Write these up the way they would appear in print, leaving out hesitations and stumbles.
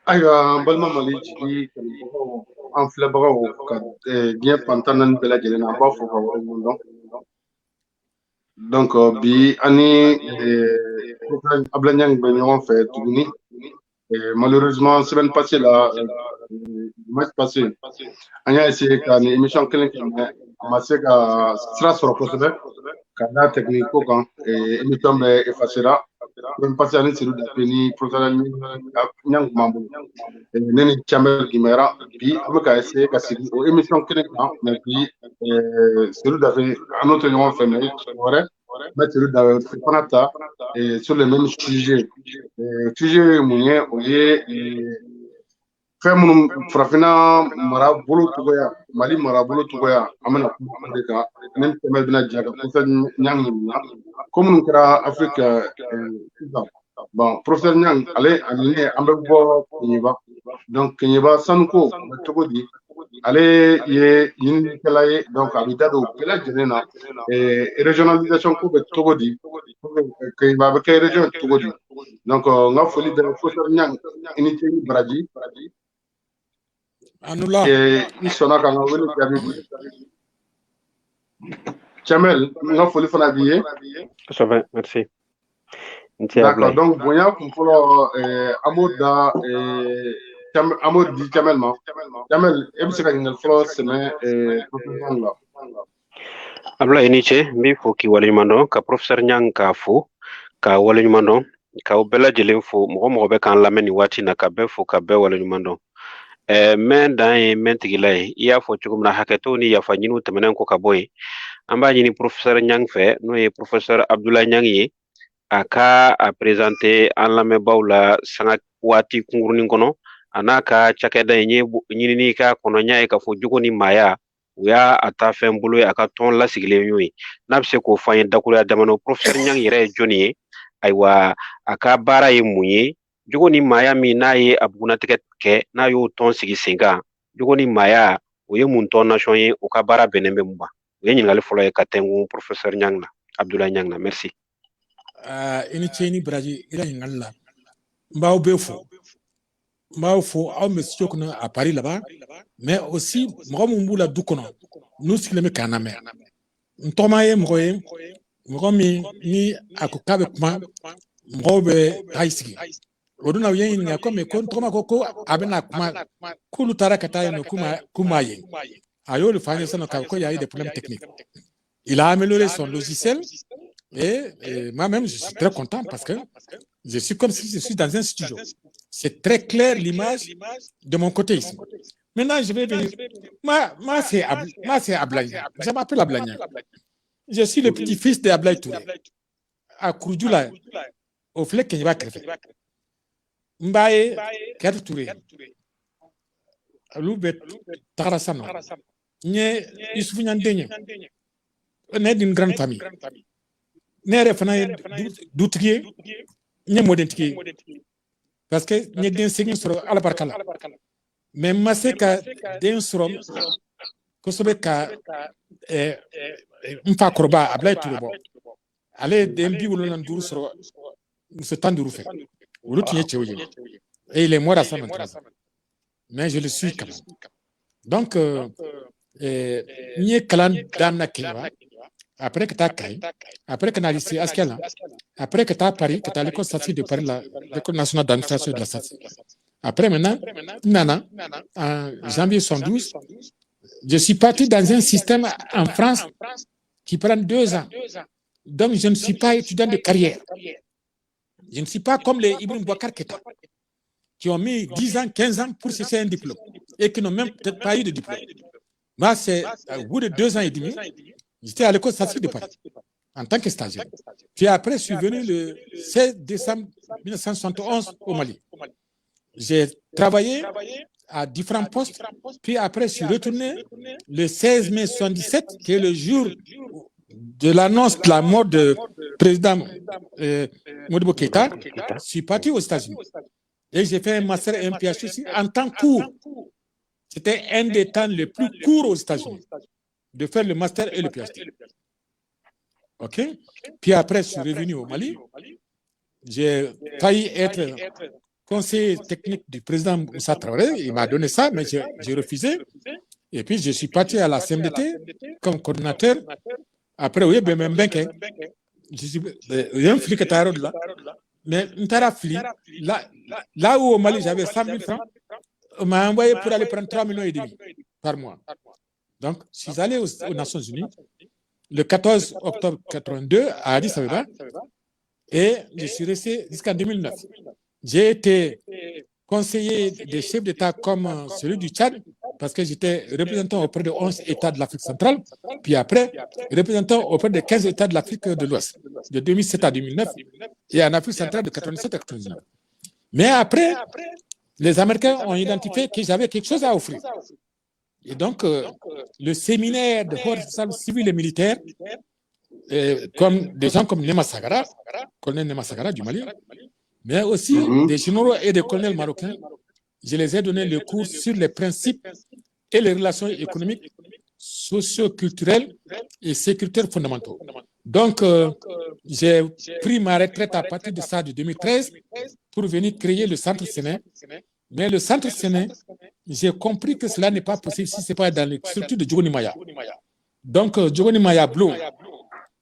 ayiwa n balima mali jigi an filɛbagaw ka diɲɛ fantan naani bɛɛ lajɛlen na an b'a fɔ ka waleɲuman dɔn bi ani Ablaye bɛ ɲɔgɔn fɛ tuguni malheureusement semaine passée la dimanche passé an y'a essayé ka ni émission kelen kɛ mais a ma se ka sira sɔrɔ kosɛbɛ ka da technique ko kan émission bɛ effacera semaine passée ani Seydou Dafe ni professeur Ɲang kun b'an bolo ne ni Campbell Guimera bi an bɛ ka essayer ka sigi o émission kelen kan mais bi Seydou Dafe an n'o tɛ ɲɔgɔn fɛ mais wɛrɛ mais Seydou Dafe fana ta sur le même sujet sujet ye mun ye o ye fɛn minnu farafinna marabolo cogoya mali marabolo cogoya an bɛna kuma o de kan ne ni Campbell bɛna jɛ ka professeur Ɲang ɲininka ko minnu kɛra Afrique sisan bon professeur Ɲang ale ani ne an bɛ bɔ Keɲeba donc Keɲeba sanuko bɛ cogo di ale ye ɲininikɛla ye donc a bɛ da don bɛɛ lajɛlen na régionalisation ko bɛ cogo di Keɲeba bɛ kɛ région ye cogo di donc n ka foli bɛ professeur Ɲang i ni ce i ni baraji Anula. i sɔnna ka n ka wele jaabi di Campbell n ka foli fana b'i ye kosɛbɛ merci d'accord donc bonya kun fɔlɔ an b'o da an b'o di Campbell ma Campbell e bɛ se ka ɲininkali fɔlɔ sɛmɛ professeur la Ablaye ni ce n b'i fo k'i waleɲuman dɔn ka professeur Ɲang k'a fo ka waleɲuman dɔn k'aw bɛɛ lajɛlen fo mɔgɔ mɔgɔ bɛ k'an lamɛn nin waati na ka bɛɛ fo ka bɛɛ waleɲuman dɔn mɛn dan ye mɛn tigila ye i y'a fɔ cogo min na hakɛto ni yafa ɲiniw tɛmɛnen ko ka bɔ yen an b'a ɲini professeur Ɲang fɛ n'o ye professeur Abdoulaye Ɲang ye a ka a présenter an lamɛnbaaw la sanga waati kunkurunin kɔnɔ a n'a ka cakɛda in ye ɲinini k'a kɔnɔ n y'a ye k'a fɔ jogo ni maaya u y'a ta fɛn bolo ye a ka tɔn lasigilen y'o ye n'a bɛ se k'o fɔ an ye dakuruya damadɔ professeur Ɲang yɛrɛ ye jɔnni ye ayiwa a ka baara ye mun ye jogo ni maaya min n'a ye a bugunatigɛ kɛ n'a y'o tɔn sigi sen kan jogo ni maaya o ye mun tɔn nation ye o ka baara bɛnnen bɛ mun ma o ye ɲininkali fɔlɔ ye ka tɛnku professeur Ɲang na Abdoulaye Ɲang na merci i ni ce i ni baraji i ka ɲininkali la n b'aw bɛɛ fo n b'aw fo aw bɛ studio kɔnɔ à Paris laban mais aussi mɔgɔ minnu b'u la du kɔnɔ n'u sigilen bɛ k'an lamɛn n tɔgɔma ye mɔgɔ ye mɔgɔ min ni a ko k'a bɛ kuma mɔgɔw bɛ taa i sigi o don na u ye n ɲininka ko mais ko n tɔgɔma ko a bɛna kuma k'olu taara ka taa yen nɔ k'u m'a ye a y'o de fɔ an ye sisan k'a fɔ ko y a eu des problèmes techniques il a amélioré son logiciel et moi-même je suis très content parce que je suis comme si je suis dans un studio. C'est très clair l'image de mon côté ici. Maintenant, je vais venir. Moi c'est Ablaye. Je m'appelle Ablaye. Je suis le petit-fils d'Ablaye Touré. À Kourdoula, au Flek Kenyeba Krefe. Mbaye Kert Touré. Loubet Tarasano. Nye Youssouf Nyandenye. On est d'une grande famille. Nere fana dutigi nye modentigi parce que nye den segin sɔrɔ ala barika la mais ma se ka den sɔrɔ kosɛbɛ ka n fa kɔrɔba Ablaye Touré bɔ ale ye den 75 sɔrɔ muso 15 fɛ olu tun ye cɛw ye et il est mort à 123 ans mais je le suis quand même donc n ye kalan daminɛ Keɲeba après que tu as Caille, après que tu as lycée Askelan, après que tu as Paris, que tu as l'école statistique de Paris, l'école nationale d'administration de la statistique. Après maintenant, Nana, en janvier 72, je suis parti dans un système en France qui prend 2 ans. Donc je ne suis pas étudiant de carrière. Je ne suis pas comme les Ibrahim Bouakar Keta, qui ont mis 10 ans, 15 ans pour chercher un diplôme et qui n'ont même peut-être pas eu de diplôme. Moi, c'est au bout de 2 ans et demi, j'étais à l'école statistique de Paris en tant que stagiaire. Puis après, je suis venu le 16 décembre 1971 au Mali. J'ai travaillé à différents postes. Puis après, je suis retourné le 16 mai 1977, qui est le jour de l'annonce de la mort du président Modibo Keïta. Je suis parti aux États-Unis. Et j'ai fait un master et un PhD aussi en temps court. C'était un des temps les plus courts aux États-Unis de faire le master et le PhD. OK? Puis après, je suis revenu au Mali. J'ai failli être conseiller technique du président Moussa Traoré. Il m'a donné ça, mais j'ai refusé. Et puis, je suis parti à la CMDT comme coordinateur. Après, oui, ben, je suis un flic là. Mais là où au Mali, j'avais 100 000 francs, on m'a envoyé pour aller prendre 3,5 millions par mois. Donc, je suis allé aux Nations Unies le 14 octobre 82 à Addis Abeba et je suis resté jusqu'en 2009. J'ai été conseiller des chefs d'État comme celui du Tchad, parce que j'étais représentant auprès de 11 États de l'Afrique centrale, puis après, représentant auprès de 15 États de l'Afrique de l'Ouest, de 2007 à 2009, et en Afrique centrale de 87 à 99. Mais après, les Américains ont identifié que j'avais quelque chose à offrir. Et donc, le séminaire de forces civiles et militaires, comme des gens comme Nema Sagara, colonel Nema Sagara du Mali, mais aussi des généraux et des colonels marocains, je les ai donné le cours sur les principes et les relations économiques, socio-culturelles et sécuritaires fondamentaux. Donc, j'ai pris ma retraite à partir de ça de 2013 pour venir créer le Centre Séné. Mais le Centre Séné, j'ai compris que cela n'est pas possible si ce n'est pas dans les structures de Djogoni Maya. Donc, Djogoni Maya Blue,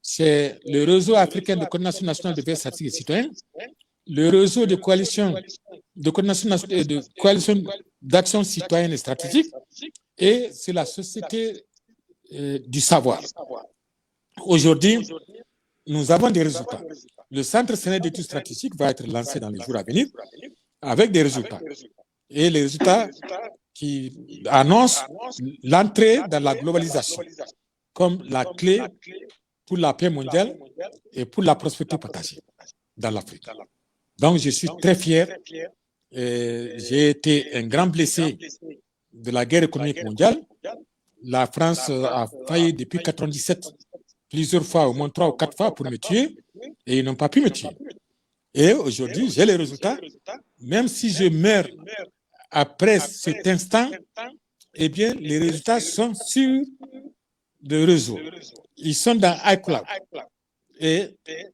c'est le réseau africain de coordination nationale de veille statistique et citoyenne, le réseau de coalition de coordination de coalition d'action citoyenne et stratégique, et c'est la société du savoir. Aujourd'hui, nous avons des résultats. Le Centre Sénégal d'études stratégiques va être lancé dans les jours à venir avec des résultats. Et les résultats qui annoncent l'entrée dans la globalisation comme la clé pour la paix mondiale et pour la prospérité partagée dans l'Afrique. Donc, je suis très fier. J'ai été un grand blessé de la guerre économique mondiale. La France a failli depuis 1997 plusieurs fois, au moins 3 ou 4 fois pour me tuer, et ils n'ont pas pu me tuer. Et aujourd'hui, j'ai les résultats. Même si je meurs après cet instant, eh bien, les résultats sont sur le réseau. Ils sont dans iCloud. Et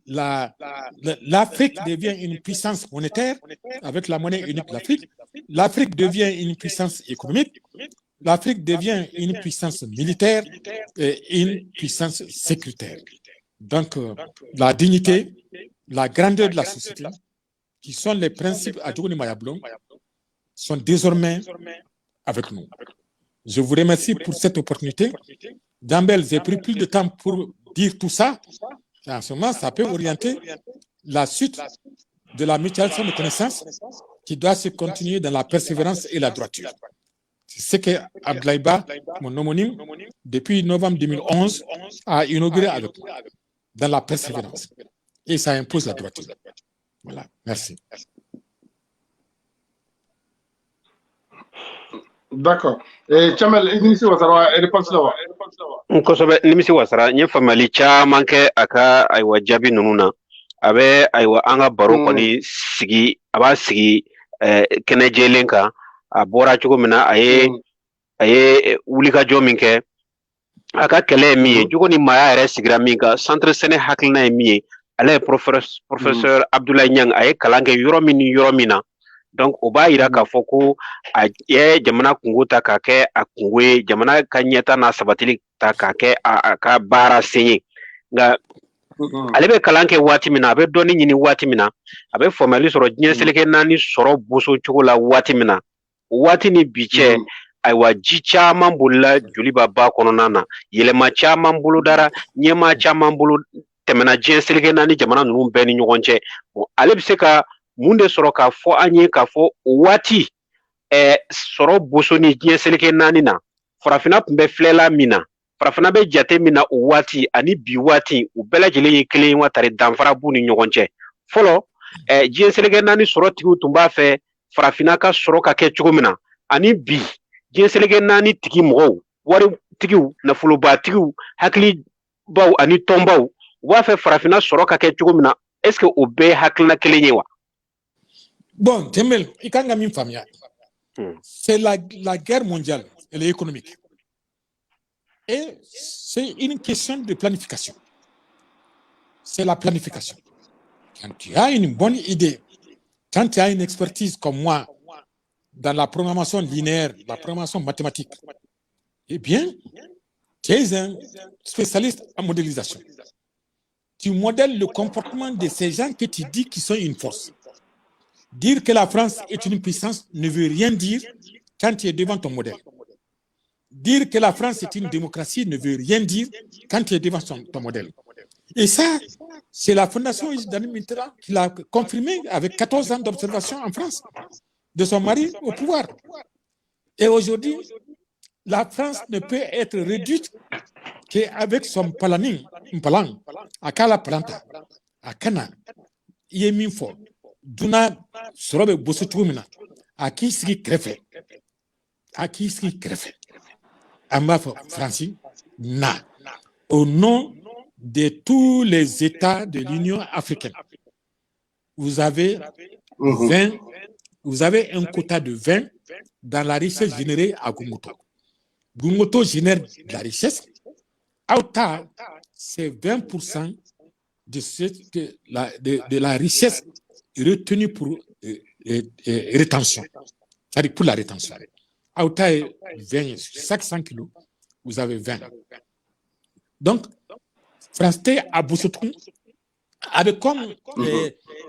l'Afrique devient une puissance monétaire avec la monnaie unique de l'Afrique. L'Afrique devient une puissance économique. L'Afrique devient une puissance militaire et une puissance sécuritaire. Donc, la dignité, la grandeur de la société, qui sont les principes à Djogoni Maya Blum, sont désormais avec nous. Je vous remercie pour cette opportunité. Dambel, j'ai pris plus de temps pour dire tout ça. En ce moment, ça peut orienter la suite de la mutualisation de connaissances qui doit se continuer dans la persévérance et la droiture. C'est ce que Abdelaïba, mon homonyme, depuis novembre 2011, a inauguré avec moi, dans la persévérance. Et ça impose la droiture. Voilà, merci. D'accord. Chamel, inisi wasara réponse la wa. Kosɛbɛ nimisi wasara n ye faamuyali caman kɛ a ka ayiwa jaabi ninnu na a bɛ ayiwa an ka baro kɔni sigi a b'a sigi kɛnɛ jɛlen kan a bɔra cogo min na a ye wulikajɔ min kɛ a ka kɛlɛ ye min ye Djogoni Maya yɛrɛ sigira min kan Centre Séné hakilina ye min ye ale ye professeur Abdoulaye Niang a ye kalan kɛ yɔrɔ min ni yɔrɔ min na. Donc, o b'a yira k'a fɔ ko a ye jamana kungo ta k'a kɛ a kungo ye, jamana ka ɲɛta n'a sabatili ta k'a kɛ a ka baara sen ye. Nka ale bɛ kalan kɛ waati min na, a bɛ dɔnni ɲini waati min na, a bɛ faamuyali sɔrɔ diɲɛ seleke naani sɔrɔ boso cogo la waati min na. O waati ni bi cɛ, ayiwa ji caman bolila joli b'a ba kɔnɔna na, yɛlɛma caman bolo dara, ɲɛmaa caman bolo tɛmɛna diɲɛ seleke naani jamana ninnu bɛɛ ni ɲɔgɔn cɛ. Bon, ale bɛ se ka mun de sɔrɔ k'a fɔ an ye k'a fɔ o waati sɔrɔ boso ni diɲɛ seleke naani na farafina tun bɛ filɛla min na farafina bɛ jate min na o waati ani bi waati u bɛɛ lajɛlen ye kelen ye wa tari danfara b'u ni ɲɔgɔn cɛ fɔlɔ diɲɛ seleke naani sɔrɔtigiw tun b'a fɛ farafina ka sɔrɔ ka kɛ cogo min na ani bi diɲɛ seleke naani tigi mɔgɔw waritigiw nafolobatigiw hakilibaw ani tɔnbaw u b'a fɛ farafina sɔrɔ ka kɛ cogo min na est-ce que o bɛɛ hakilina kelen ye wa? Bon, Temel, c'est la guerre mondiale, elle est économique. Et c'est une question de planification. C'est la planification. Quand tu as une bonne idée, quand tu as une expertise comme moi dans la programmation linéaire, la programmation mathématique, eh bien, tu es un spécialiste en modélisation. Tu modèles le comportement de ces gens que tu dis qui sont une force. Dire que la France est une puissance ne veut rien dire quand tu es devant ton modèle. Dire que la France est une démocratie ne veut rien dire quand tu es devant ton modèle. Et ça, c'est la Fondation Isidani Mitterrand qui l'a confirmé avec 14 ans d'observation en France, de son mari au pouvoir. Et aujourd'hui, la France ne peut être réduite qu'avec son palang, à Kala Planta, à Kana, Yeminfo, Duna, Sorobe Bosutumina, à Kisri Krefe, Ambafo Francis, na, au nom de tous les États de l'Union africaine. Vous avez 20, vous avez un quota de 20 dans la richesse générée à Gungoto. Gungoto génère de la richesse. Aouta, c'est 20% de la richesse retenue pour rétention. C'est-à-dire pour la rétention. Aouta est 20, chaque 100 kilos, vous avez 20. Donc, France à Boussotou, avec comme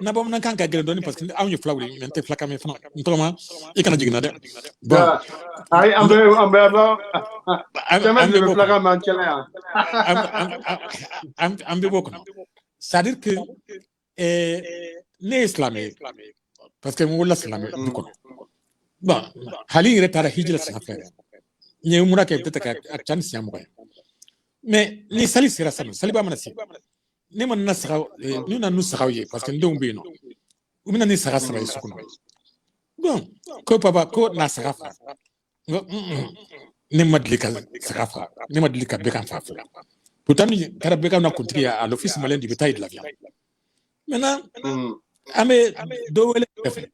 n'abom nan kan ka gele parce que aw ñu flawri men te flakame fana ntoma e kana jigna de bon ay ambe le flakame en chela ambe boko c'est-à-dire que les islamiques parce que mo la islamé ko bon hali retara hijra sa faire ñe mu rakay peut-être ak chan siam ko mais ni sali sira sali ba manasi ne man nasra ni na nusrawiye parce que ndon bino umina ni sara sara isukuno bon ko papa ko na sarafa ne madlika sarafa ne madlika bekan fa pourtant ni kara bekan na contribuer à l'office malien du bétail de la viande maintenant ame do wele fait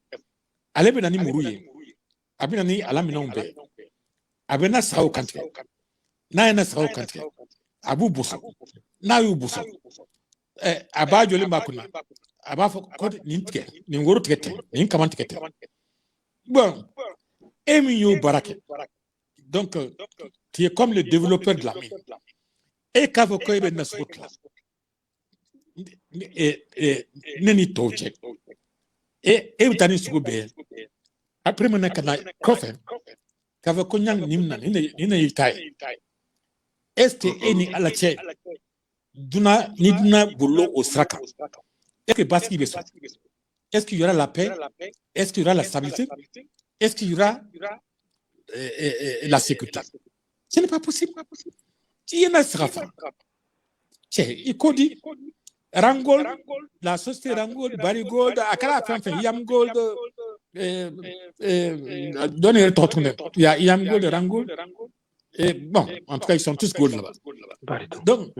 ale be nani muruye abina ni ala minombe abena sawo kantre na sawo kantre abu buso na yu buso aba joli makuna aba fo ko nintike ni ngoro tikete ni kaman tikete bon emi barake donc tu es comme le développeur de la mine et kavo ko ibe na sotla neni toche et tani sugube après mon kana kofe kavo ko nyang nimna ni yitai est eni alache duna boulot au Sraka. Est-ce que Baski besoin? Est-ce qu'il y aura la paix? Est-ce qu'il y aura la stabilité? Est-ce qu'il y aura la sécurité? Ce n'est pas possible. Il y en a Srafa. Il dit Rangold, la société Rangold, Barigold, Akara Fanfan, Yamgold, donnez le temps. Il y a Yamgold, Rangold. Et bon, en tout cas, ils sont tous gold là-bas. Donc,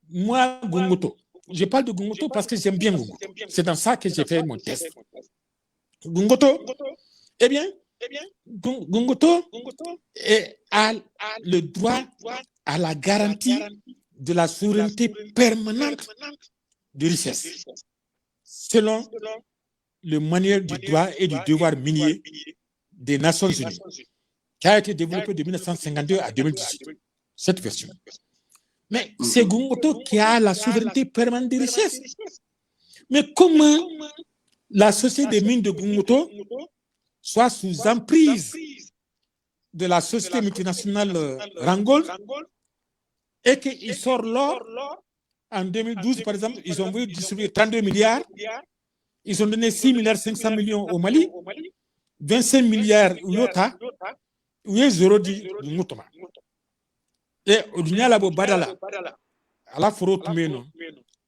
moi, Gungoto, je parle de Gungoto parce que j'aime bien Gungoto. C'est dans ça que j'ai fait mon test. Gungoto, eh bien, Gungoto a le droit à la garantie de la souveraineté permanente de richesse, selon le manuel du droit et du devoir minier des Nations Unies, qui a été développé de 1952 à 2018, cette version. Mais c'est Gungoto qui a la souveraineté permanente des richesses. Mais comment la société des mines de Gungoto soit sous emprise de la société multinationale Rangold et qu'il sort l'or. En 2012, par exemple, ils ont voulu distribuer 32 milliards. Ils ont donné 6 milliards 500 millions au Mali, 25 milliards au Yota, où est zéro dit Moutoma. Et au Dunia Badala, à la Foro Tumeno,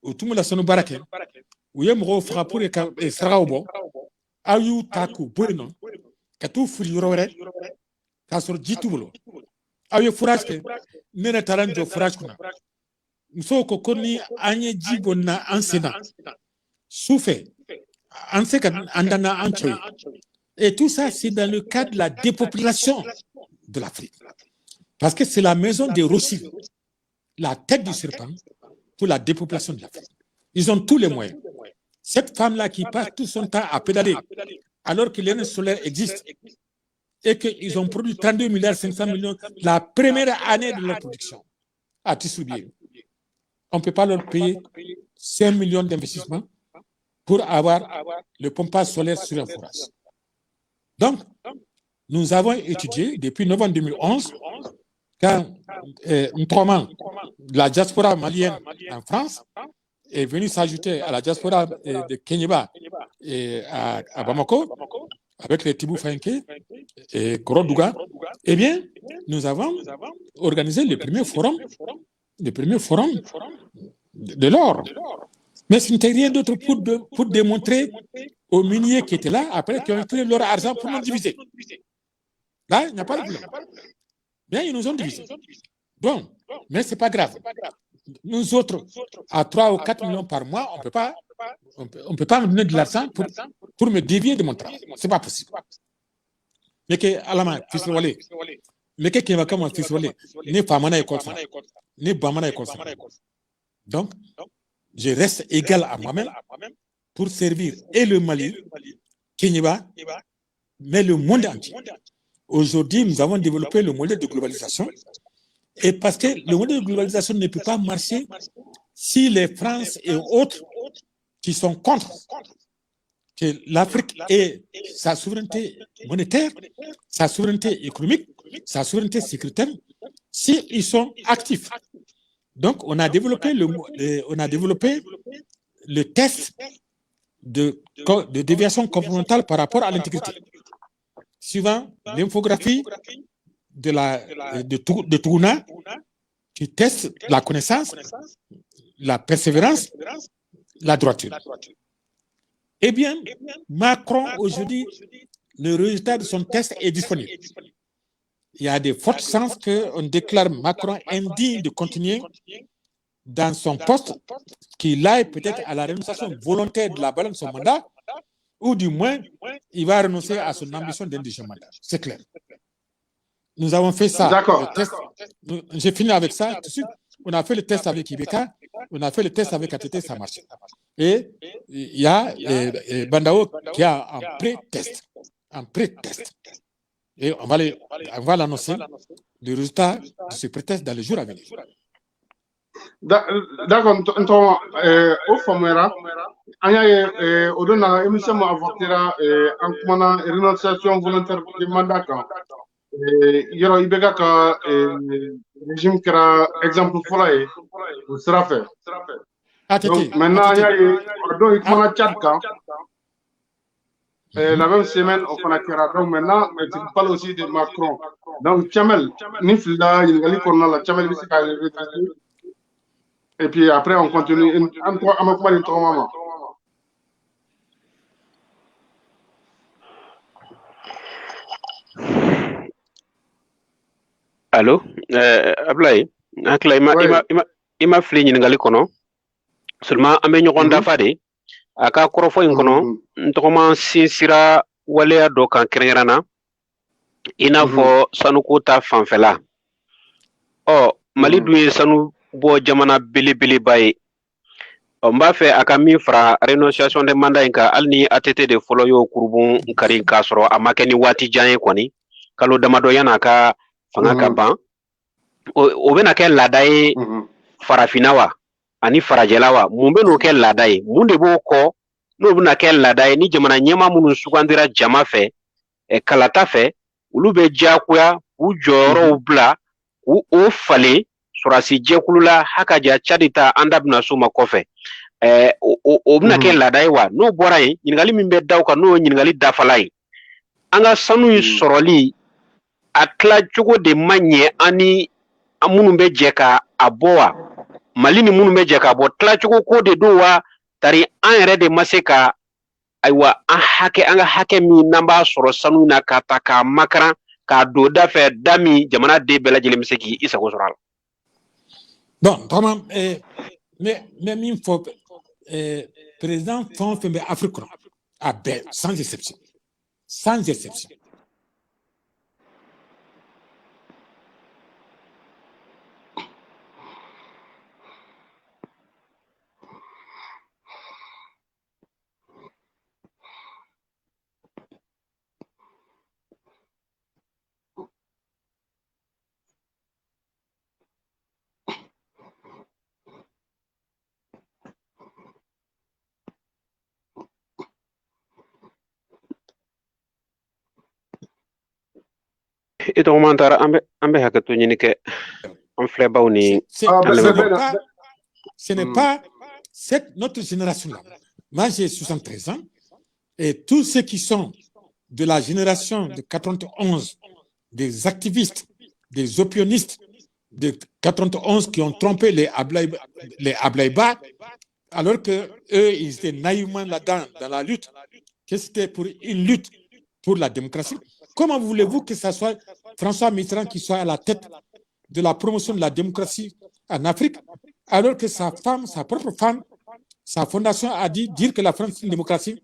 au Tumula Sono Barake, où est Moro Frappur et Saraobo, Ayu Taku, Bueno, Katou Furore, Kasor Jitubulo, Ayu Furaske, Nena Taranjo Furaskuna. Nous koni anye jibo na ansena souffre anseka andana anchoy et tout ça c'est dans le cadre de la dépopulation de l'Afrique. Parce que c'est la maison des Rossi, la tête du serpent pour la dépopulation de l'Afrique. Ils ont tous les moyens. Cette femme-là qui passe tout son temps à pédaler, alors que l'énergie solaire existe, et qu'ils ont produit 32 milliards 500 millions la première année de leur production à distribuer. On ne peut pas leur payer 5 millions d'investissements pour avoir le pompage solaire sur un forage. Donc, nous avons étudié depuis novembre 2011, quand Ntoman, la diaspora malienne en France, est venue s'ajouter à la diaspora de Kenyeba et à Bamako, avec les Tibou Fanké et Gorodouga, eh bien, nous avons organisé le premier forum de l'or. Mais ce n'était rien d'autre pour démontrer aux miniers qui étaient là, après, qui ont pris leur argent pour nous diviser. Là, il n'y a pas de problème. Bien, ils nous ont divisés. Bon, mais ce n'est pas grave. Nous autres, à 3 ou 4 millions par mois, on ne peut pas me donner de l'argent pour me dévier de mon travail. Ce n'est pas possible. Mais que, à la main, fils Wale, mais que va comme un fils Wale, ni Famana et Kolfa, ni Bamana et Kolfa. Donc, je reste égal à moi-même pour servir et le Mali, Kenyeba, mais le monde entier. Aujourd'hui, nous avons développé le modèle de globalisation. Et parce que le modèle de globalisation ne peut pas marcher si les France et autres qui sont contre que l'Afrique ait sa souveraineté monétaire, sa souveraineté économique, sa souveraineté sécuritaire, s'ils sont actifs. Donc, on a développé le test de déviation comportementale par rapport à l'intégrité. Suivant l'infographie de Touna, qui teste la connaissance, la persévérance, la droiture. Eh bien, Macron, aujourd'hui, le résultat de son test est disponible. Il y a de fortes chances qu'on déclare Macron indigne de continuer dans son poste, qu'il aille peut-être à la renonciation volontaire de la balance de son mandat, ou du moins, il va renoncer à son ambition d'indigent mandat. C'est clair. Nous avons fait ça. D'accord. J'ai fini avec ça tout de suite. On a fait le test avec Ibeka, on a fait le test avec ATT, ça marche. Et il y a Bandao qui a un pré-test. Et on va l'annoncer, le résultat de ce pré-test dans les jours à venir. D'accord, au Famera, au donné émission avortera en commandant renonciation volontaire du mandat. Yoro Ibeka ka régime qui a exemple folaye sera fait. Donc maintenant il y a donc il Tchad quand la même semaine on connectera. Donc maintenant tu parles aussi de Macron. Donc Chamel Nifla il y a la Chamel ici et puis après on continue encore à ma maman. Allô, Ablaye, ima fili ɲininkali kɔnɔ seulement an bɛ ɲɔgɔn dafa de a ka kɔrɔfɔ in kɔnɔ n tɔgɔma sinsira waleya dɔ kan kɛrɛnkɛrɛn na i n'a fɔ sanuko ta fanfɛla Mali dun ye sanu bɔ jamana belebeleba ye n b'a fɛ a ka min fara renonciation de mandat in kan hali ni ATT de fɔlɔ y'o kurubun kari k'a sɔrɔ a ma kɛ ni waati jan ye kɔni kalo damadɔ yan'a ka fanga ka ban o bɛna kɛ laada ye farafina wa ani farajɛla wa mun bɛ n'o kɛ laada ye mun de b'o kɔ n'o bɛna kɛ laada ye ni jamana ɲɛmaa minnu sugandira jama fɛ kalata fɛ olu bɛ diyagoya k'u jɔyɔrɔw bila k'u o falen sɔrɔdasi jɛkulu la hakaja Cadi ta an da bɛna s'o ma kɔfɛ o bɛna kɛ laada ye wa n'o bɔra yen ɲininkali min bɛ da o kan n'o ye ɲininkali dafala ye an ka sanu in sɔrɔli a tila cogo de ma ɲɛ ani minnu bɛ jɛ ka a bɔ wa Mali ni minnu bɛ jɛ ka bɔ tila cogo ko de don wa tari an yɛrɛ de ma se ka ayiwa an ka hakɛ min n'an b'a sɔrɔ sanu na ka ta k'a makaran k'a don da fɛ da min jamana den bɛɛ lajɛlen bɛ se k'i sago sɔrɔ a la. Bon, vraiment, mais min fɔ président fɛn o fɛn bɛ Afrique kɔnɔ a bɛɛ sans exception Et donc, ambe hakato nyinike on fleba ni. Ce n'est pas notre génération-là. Moi, j'ai 73 ans et tous ceux qui sont de la génération de 91, des activistes, des opionistes de 91 qui ont trompé les Ablaïba, alors que eux, ils étaient naïvement là-dedans, dans la lutte, que c'était pour une lutte pour la démocratie. Comment voulez-vous que ce soit François Mitterrand qui soit à la tête de la promotion de la démocratie en Afrique, alors que sa femme, sa propre femme, sa fondation a dit dire que la France est une démocratie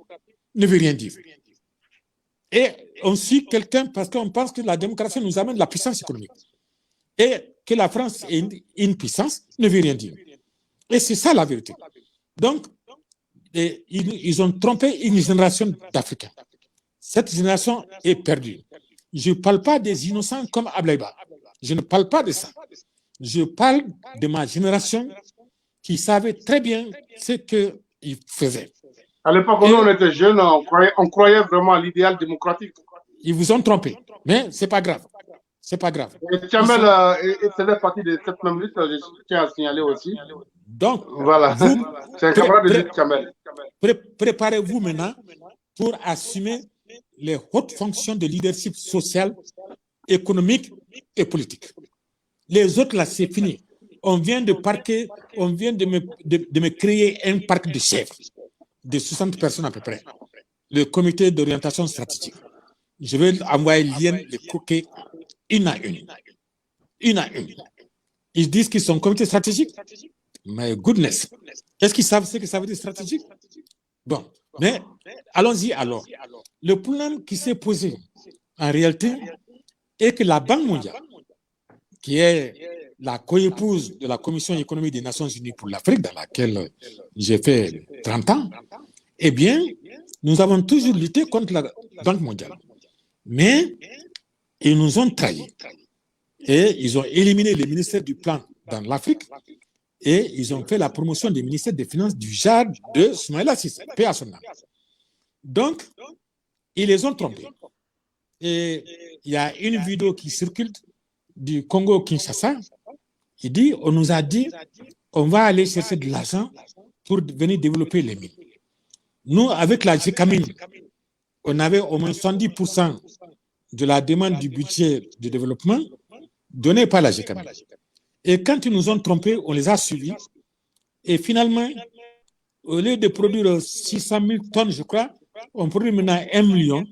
ne veut rien dire. Et on suit quelqu'un parce qu'on pense que la démocratie nous amène la puissance économique. Et que la France est une puissance ne veut rien dire. Et c'est ça la vérité. Donc, ils ont trompé une génération d'Africains. Cette génération est perdue. Je ne parle pas des innocents comme Ablaïba. Je ne parle pas de ça. Je parle de ma génération qui savait très bien ce qu'ils faisaient. À l'époque où on était jeunes, on croyait vraiment à l'idéal démocratique. Ils vous ont trompé, mais ce n'est pas grave. C'est pas grave. Et Tchamel faisait partie de cette même liste, je tiens à signaler aussi. Donc, voilà, c'est un camarade de Tchamel. Préparez-vous maintenant pour assumer les hautes fonctions de leadership social, économique et politique. Les autres, là, c'est fini. On vient de me créer un parc de chefs de 60 personnes à peu près. Le comité d'orientation stratégique. Je vais envoyer les croquets une à une. Une à une. Ils disent qu'ils sont comité stratégique. My goodness. Est-ce qu'ils savent ce que ça veut dire stratégique? Bon, mais allons-y alors. Le problème qui s'est posé en réalité est que la Banque mondiale, qui est la coépouse de la Commission économique des Nations Unies pour l'Afrique, dans laquelle j'ai fait 30 ans, eh bien, nous avons toujours lutté contre la Banque mondiale. Mais ils nous ont trahis. Et ils ont éliminé le ministère du Plan dans l'Afrique et ils ont fait la promotion des ministères des Finances du genre de Soumaïla Cissé, paix à son âme. Donc, ils les ont trompés. Et il y a une vidéo qui circule du Congo-Kinshasa. Il dit, on nous a dit, on va aller chercher de l'argent pour venir développer les mines. Nous, avec la GECAMINE, on avait au moins 70% de la demande du budget de développement donné par la GECAMINE. Et quand ils nous ont trompés, on les a suivis. Et finalement, au lieu de produire 600 000 tonnes, je crois, on produit maintenant 1 million,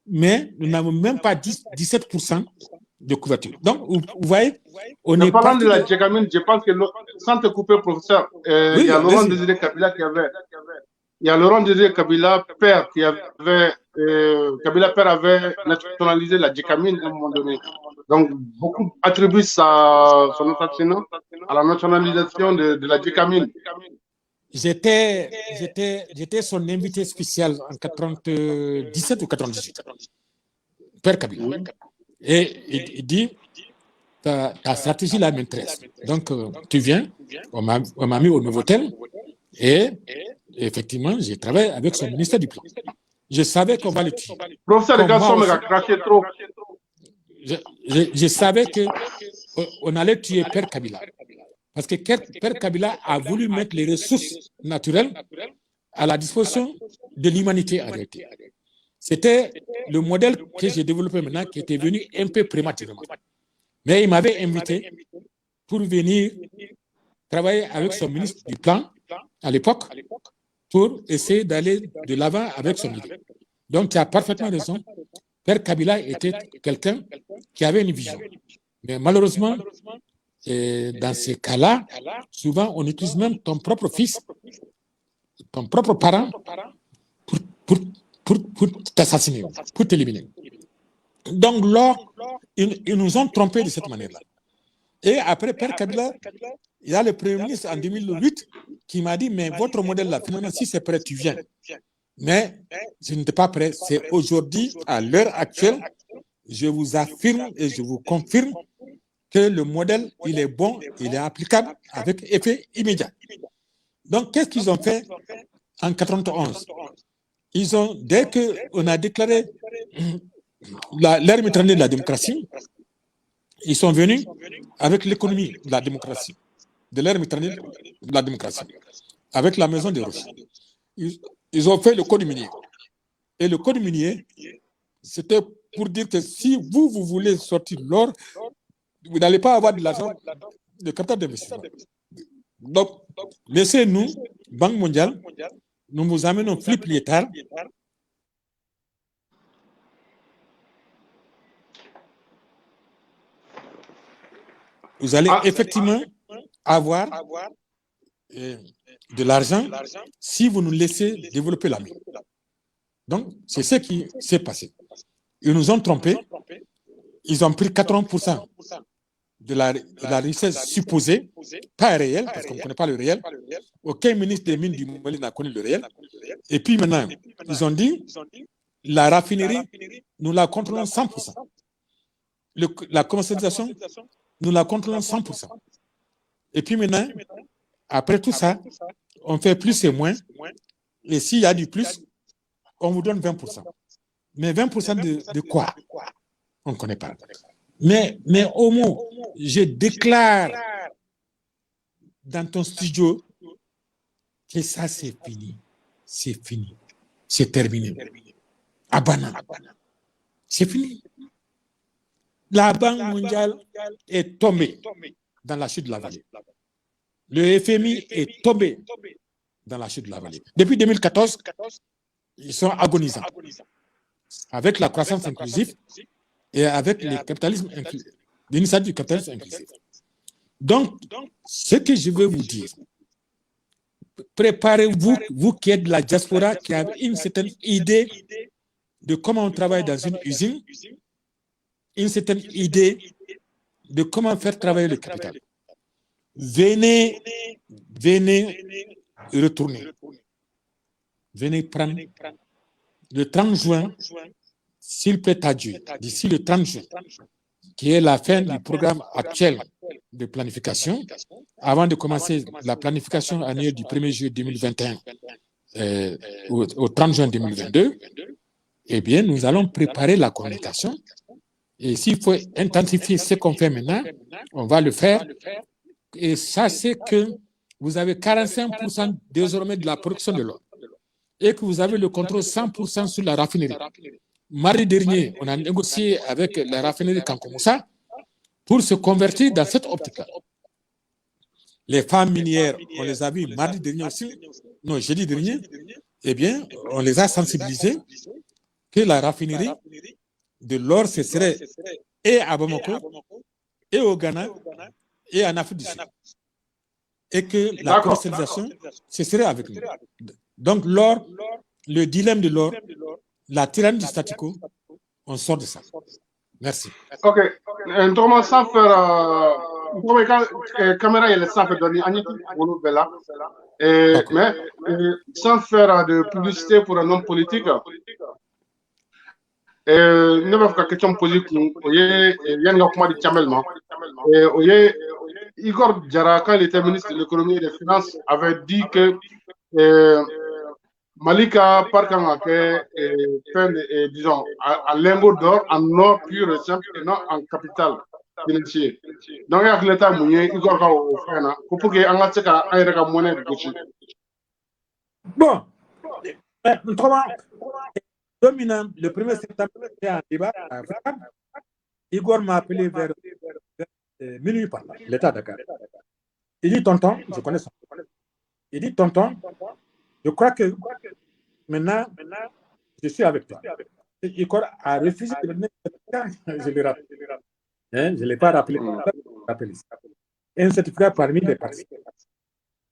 mais nous n'avons même pas 17% de couverture. Donc, vous voyez, on est parlant de la GECAMINE, je pense que, sans te couper, professeur, il y a Laurent Désiré Kabila qui avait... Il y a Laurent Désiré Kabila, père, qui avait... Kabila père avait nationalisé la GECAMINE à un moment donné. Donc, beaucoup attribuent son assassinat à la nationalisation de la GECAMINE. J'étais son invité spécial en 97 ou 98, père Kabila. Oui. Et il dit, ta stratégie là m'intéresse. Donc, tu viens, on m'a mis au Novotel et effectivement, j'ai travaillé avec son ministère du Plan. Je savais qu'on va le tuer. Professeur, les garçons m'ont craché trop. Je savais qu'on allait tuer Père Kabila. Parce que Père Kabila a voulu mettre les ressources naturelles à la disposition de l'humanité en réalité. C'était le modèle que j'ai développé maintenant qui était venu un peu prématurément. Mais il m'avait invité pour venir travailler avec son ministre du Plan à l'époque pour essayer d'aller de l'avant avec son idée. Donc, tu as parfaitement raison. Père Kabila était quelqu'un qui avait une vision. Mais malheureusement, dans ces cas-là, souvent, on utilise même ton propre fils, ton propre parent, pour t'assassiner, pour t'éliminer. Donc là, ils nous ont trompés de cette manière-là. Et après Père Kabila, il y a le Premier ministre en 2008 qui m'a dit, mais votre modèle là, finalement, si c'est prêt, tu viens. Mais je n'étais pas prêt. C'est aujourd'hui, à l'heure actuelle, je vous affirme et je vous confirme que le modèle, il est bon, il est applicable avec effet immédiat. Donc, qu'est-ce qu'ils ont fait en 91? Dès qu'on a déclaré l'ère méditerranéenne de la démocratie, ils sont venus avec l'économie de la démocratie, de l'ère méditerranéenne de la démocratie, avec la maison des roches. Ils ont fait le code minier. Et le code minier, c'était pour dire que si vous voulez sortir l'or, vous n'allez pas avoir de l'argent, de capital d'investissement. Donc, laissez-nous, Banque mondiale, nous vous amenons flip liétard. Vous allez effectivement avoir de l'argent si vous nous laissez développer la mine. Donc, c'est ce qui s'est passé. Ils nous ont trompés. Ils ont pris 80% de la richesse supposée, pas réelle, parce qu'on ne connaît pas le réel. Aucun ministre des mines du Mali n'a connu le réel. Et puis maintenant, ils ont dit, la raffinerie, nous la contrôlons 100%. La commercialisation, nous la contrôlons 100%. Et puis maintenant, après tout ça, on fait plus et moins. Et s'il y a du plus, on vous donne 20%. Mais 20% de quoi? On ne connaît pas. Mais au moins, je déclare dans ton studio que ça, c'est fini. C'est fini. C'est terminé. Abana. C'est fini. La Banque mondiale est tombée dans la chute de la vallée. Le FMI est tombé dans la chute de la vallée. Depuis 2014, ils sont agonisants. Avec la croissance inclusive et avec l'initiative du capitalisme inclusif. Donc, ce que je veux vous dire, préparez-vous, vous qui êtes de la diaspora, qui avez une certaine idée de comment on travaille dans une usine, une certaine idée de comment faire travailler le capital. Venez retourner. Venez prendre le 30 juin, s'il plaît à Dieu, d'ici le 30 juin, qui est la fin du programme actuel de planification, avant de commencer la planification annuelle du 1er juillet 2021 au 30 juin 2022, eh bien, nous allons préparer la communication. Et s'il faut intensifier ce qu'on fait maintenant, on va le faire. Et sachez que vous avez 45% désormais de la production de l'eau et que vous avez le contrôle 100% sur la raffinerie. Mardi dernier, on a négocié avec la raffinerie Kankoumoussa pour se convertir dans cette optique-là. Les femmes minières, on les a vues mardi dernier aussi, non, jeudi dernier, eh bien, on les a sensibilisées que la raffinerie de l'or, ce serait et à Bamako, et au Ghana, et en Afrique du Sud. Et que la commercialisation, ce serait avec nous. Donc, l'or, le dilemme de l'or, la tyrannie du statu quo, on sort de ça. Merci. Ok. Comment sans faire... caméra, il est sans faire donner mais sans faire de publicité pour un homme politique. Ne va pas question politique. Il y a un comment de Tchamelma. Igor Diarra, quand il était ministre de l'économie et des finances, avait dit que Malika Parkanga disons, à lingot d'or, en or pur et simple, et non en capital financier. Donc, il y a l'État mouillé, Igor Ka au Fana, pour que Angateka aille la monnaie de Gucci. Bon, dominant, le 1er septembre, il y a un débat à Dakar. Igor m'a appelé vers minuit par là, l'État de Dakar. Il dit, tonton, je connais ça. Il dit, tonton, je crois que maintenant, je suis avec toi. Igor a refusé de venir. Je l'ai rappelé. Je ne l'ai pas rappelé. Un certificat parmi les partis.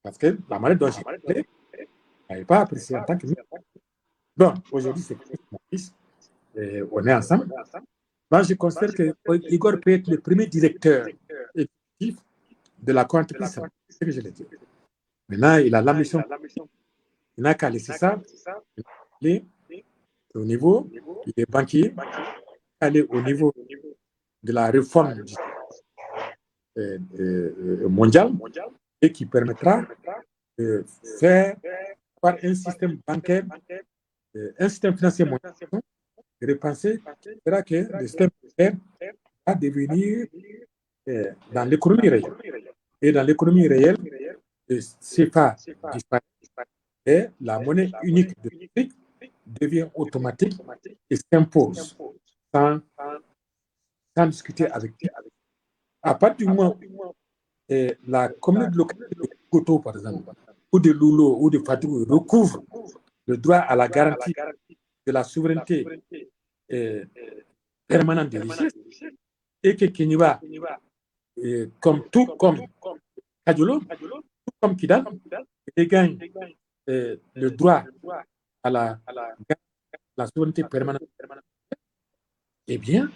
Parce que la manière dont j'ai parlé, je n'avais pas apprécié en tant que ministre. Donc, aujourd'hui, c'est mon fils. On est ensemble. Moi, je considère que Igor peut être le premier directeur exécutif de la entreprise. C'est ce que je l'ai dit. Maintenant, il a l'ambition. Il n'a qu'à laisser ça. Il est au niveau, il est banquier, aller au niveau de la réforme mondiale et qui permettra de faire par un système bancaire, un système financier mondial, de repenser verra que le système monétaire va devenir dans l'économie réelle. Et dans l'économie réelle, le CFA disparaît et la monnaie unique de l'Afrique devient automatique et s'impose sans discuter avec lui. À partir du moment où la communauté locale de Koto, par exemple, ou de Lulo ou de Fatou recouvre le droit à la garantie de la souveraineté permanente des richesses, et que Keniba, comme Kajolo, tout comme Kidal, gagne le droit à la souveraineté permanente, eh bien,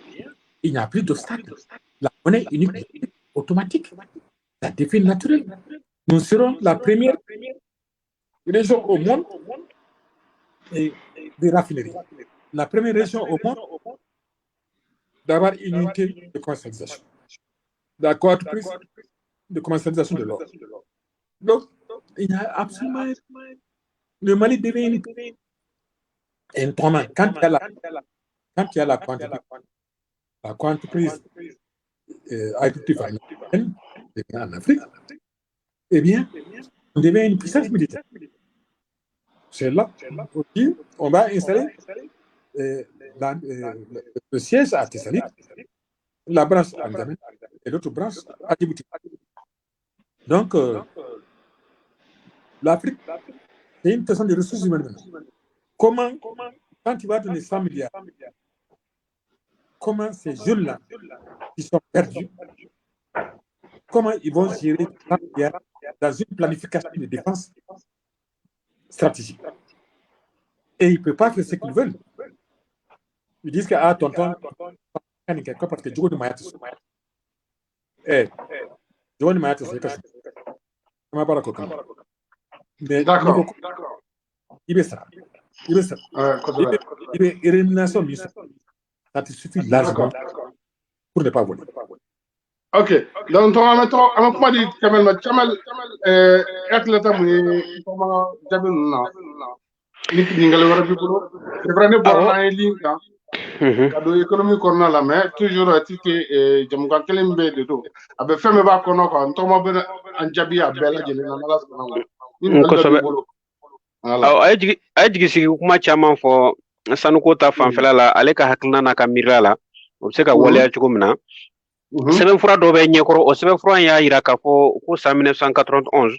il n'y a plus d'obstacle. La monnaie unique automatique, ça devient naturel. Nous serons la première région au monde de raffinerie. La première région au monde d'avoir une unité de commercialisation. D'accord, plus de commercialisation de l'or. Donc, il y a absolument... Le Mali devient une... Quand il y a la quantité agriculture en Afrique, eh bien, on devient une puissance militaire. C'est là aussi, on va installer le siège à Thessalonique, la branche à N'Djamena et l'autre branche à Djibouti. Donc, l'Afrique, c'est une question de ressources humaines. Comment, quand tu vas donner 100 milliards, comment ces jeunes-là, qui sont perdus, comment ils vont gérer 100 milliards dans une planification de défense stratégique? Et ils ne peuvent pas faire ce qu'ils veulent. Ils disent que, tonton, parce que Djogo de Mayat, c'est quelque chose. Mais d'accord. Il est élimination, ça te suffit largement pour ne pas voler. Ok, donc on va comment dire Kamal athlète mu comment jabe na nit ñi nga la wara bibulu c'est vrai ne bon na link kado économie corona la mais toujours tike jam ga kelembe de do abe femme ba kono ko to mo ben an jabi a bela jele na la ko ay jigi sigi kuma caman fɔ sanuko ta fanfɛla la ale ka hakilina n'a ka miirila la o bɛ se ka waleya cogo min na sɛbɛnfura dɔ bɛ ɲɛkɔrɔ o sɛbɛnfura y'a yira k'a fɔ ko san 1991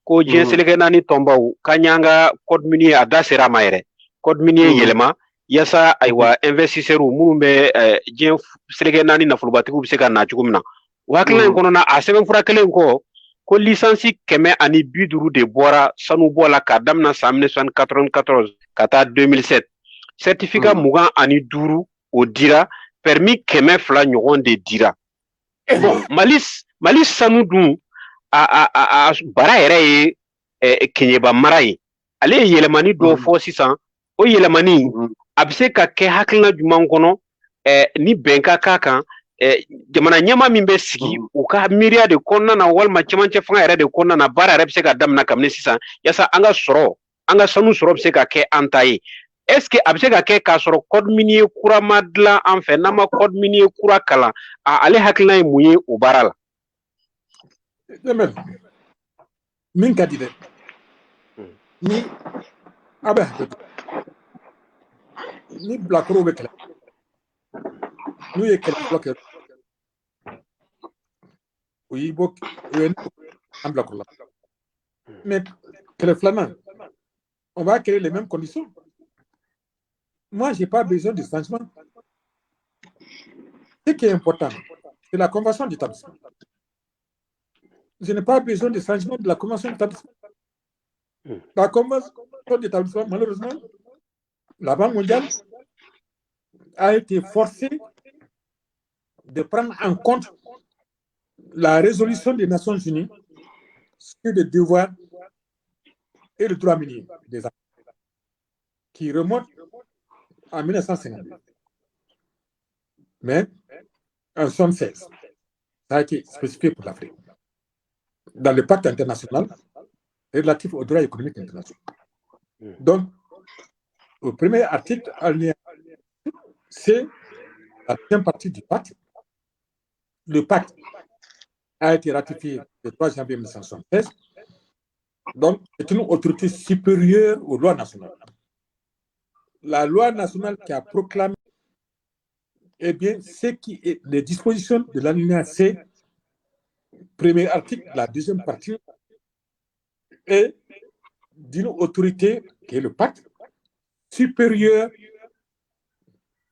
ko diɲɛ seleke naani tɔnbaw k'an y'an ka code minier a da sera a ma yɛrɛ code minier yɛlɛma yaasa ayiwa investisseurs minnu bɛ diɲɛ seleke naani nafolobatigiw bɛ se ka na cogo min na o hakilina in kɔnɔna a sɛbɛnfura kelen kɔ ko lisansi 150 de bɔra sanu bɔ la k'a daminɛ san 1994 ka taa 2007 certificat 25 o dira permis 200 ɲɔgɔn de dira Mali sanu dun a bara yɛrɛ ye keɲeba mara ye ale ye yɛlɛmani dɔ fɔ sisan o yɛlɛmani a bɛ se ka kɛ hakilina juman kɔnɔ ni bɛn ka k'a kan jamana ɲɛma min bɛ sigi u ka miiriya de kɔnɔna na walima cɛmancɛ fanga yɛrɛ de kɔnɔna na baara yɛrɛ bɛ se ka daminɛ kabini sisan yaasa an ka sanu sɔrɔ bɛ se ka kɛ an ta ye est-ce que a bɛ se ka kɛ k'a sɔrɔ code minier kura ma dilan an fɛ n'an ma code minier kura kalan ale hakilina ye mun ye o baara la min ka di dɛ ni a bɛ hakɛ ni bilakorow bɛ kɛlɛ n'u ye kɛlɛ kɛ o y'i bɔ o ye an bilakoro la mais kɛlɛ filanan on va créer les mêmes conditions. Moi, je n'ai pas besoin de changement. Ce qui est important, c'est la convention d'établissement. Je n'ai pas besoin de changement de la convention d'établissement. La convention d'établissement, malheureusement, la Banque mondiale a été forcée de prendre en compte la résolution des Nations Unies sur le devoir et le droit minier des Africains, qui remonte en 1950. Mais en 1976, ça a été spécifié pour l'Afrique. Dans le pacte international relatif au droit économique international. Donc, au premier article, c'est la deuxième partie du pacte. Le pacte a été ratifié le 3 janvier 1976. Donc, c'est une autorité supérieure aux lois nationales. La loi nationale qui a proclamé, eh bien, c'est qui est les dispositions de l'alinéa C, premier article, la deuxième partie, et d'une autorité qui est le pacte supérieure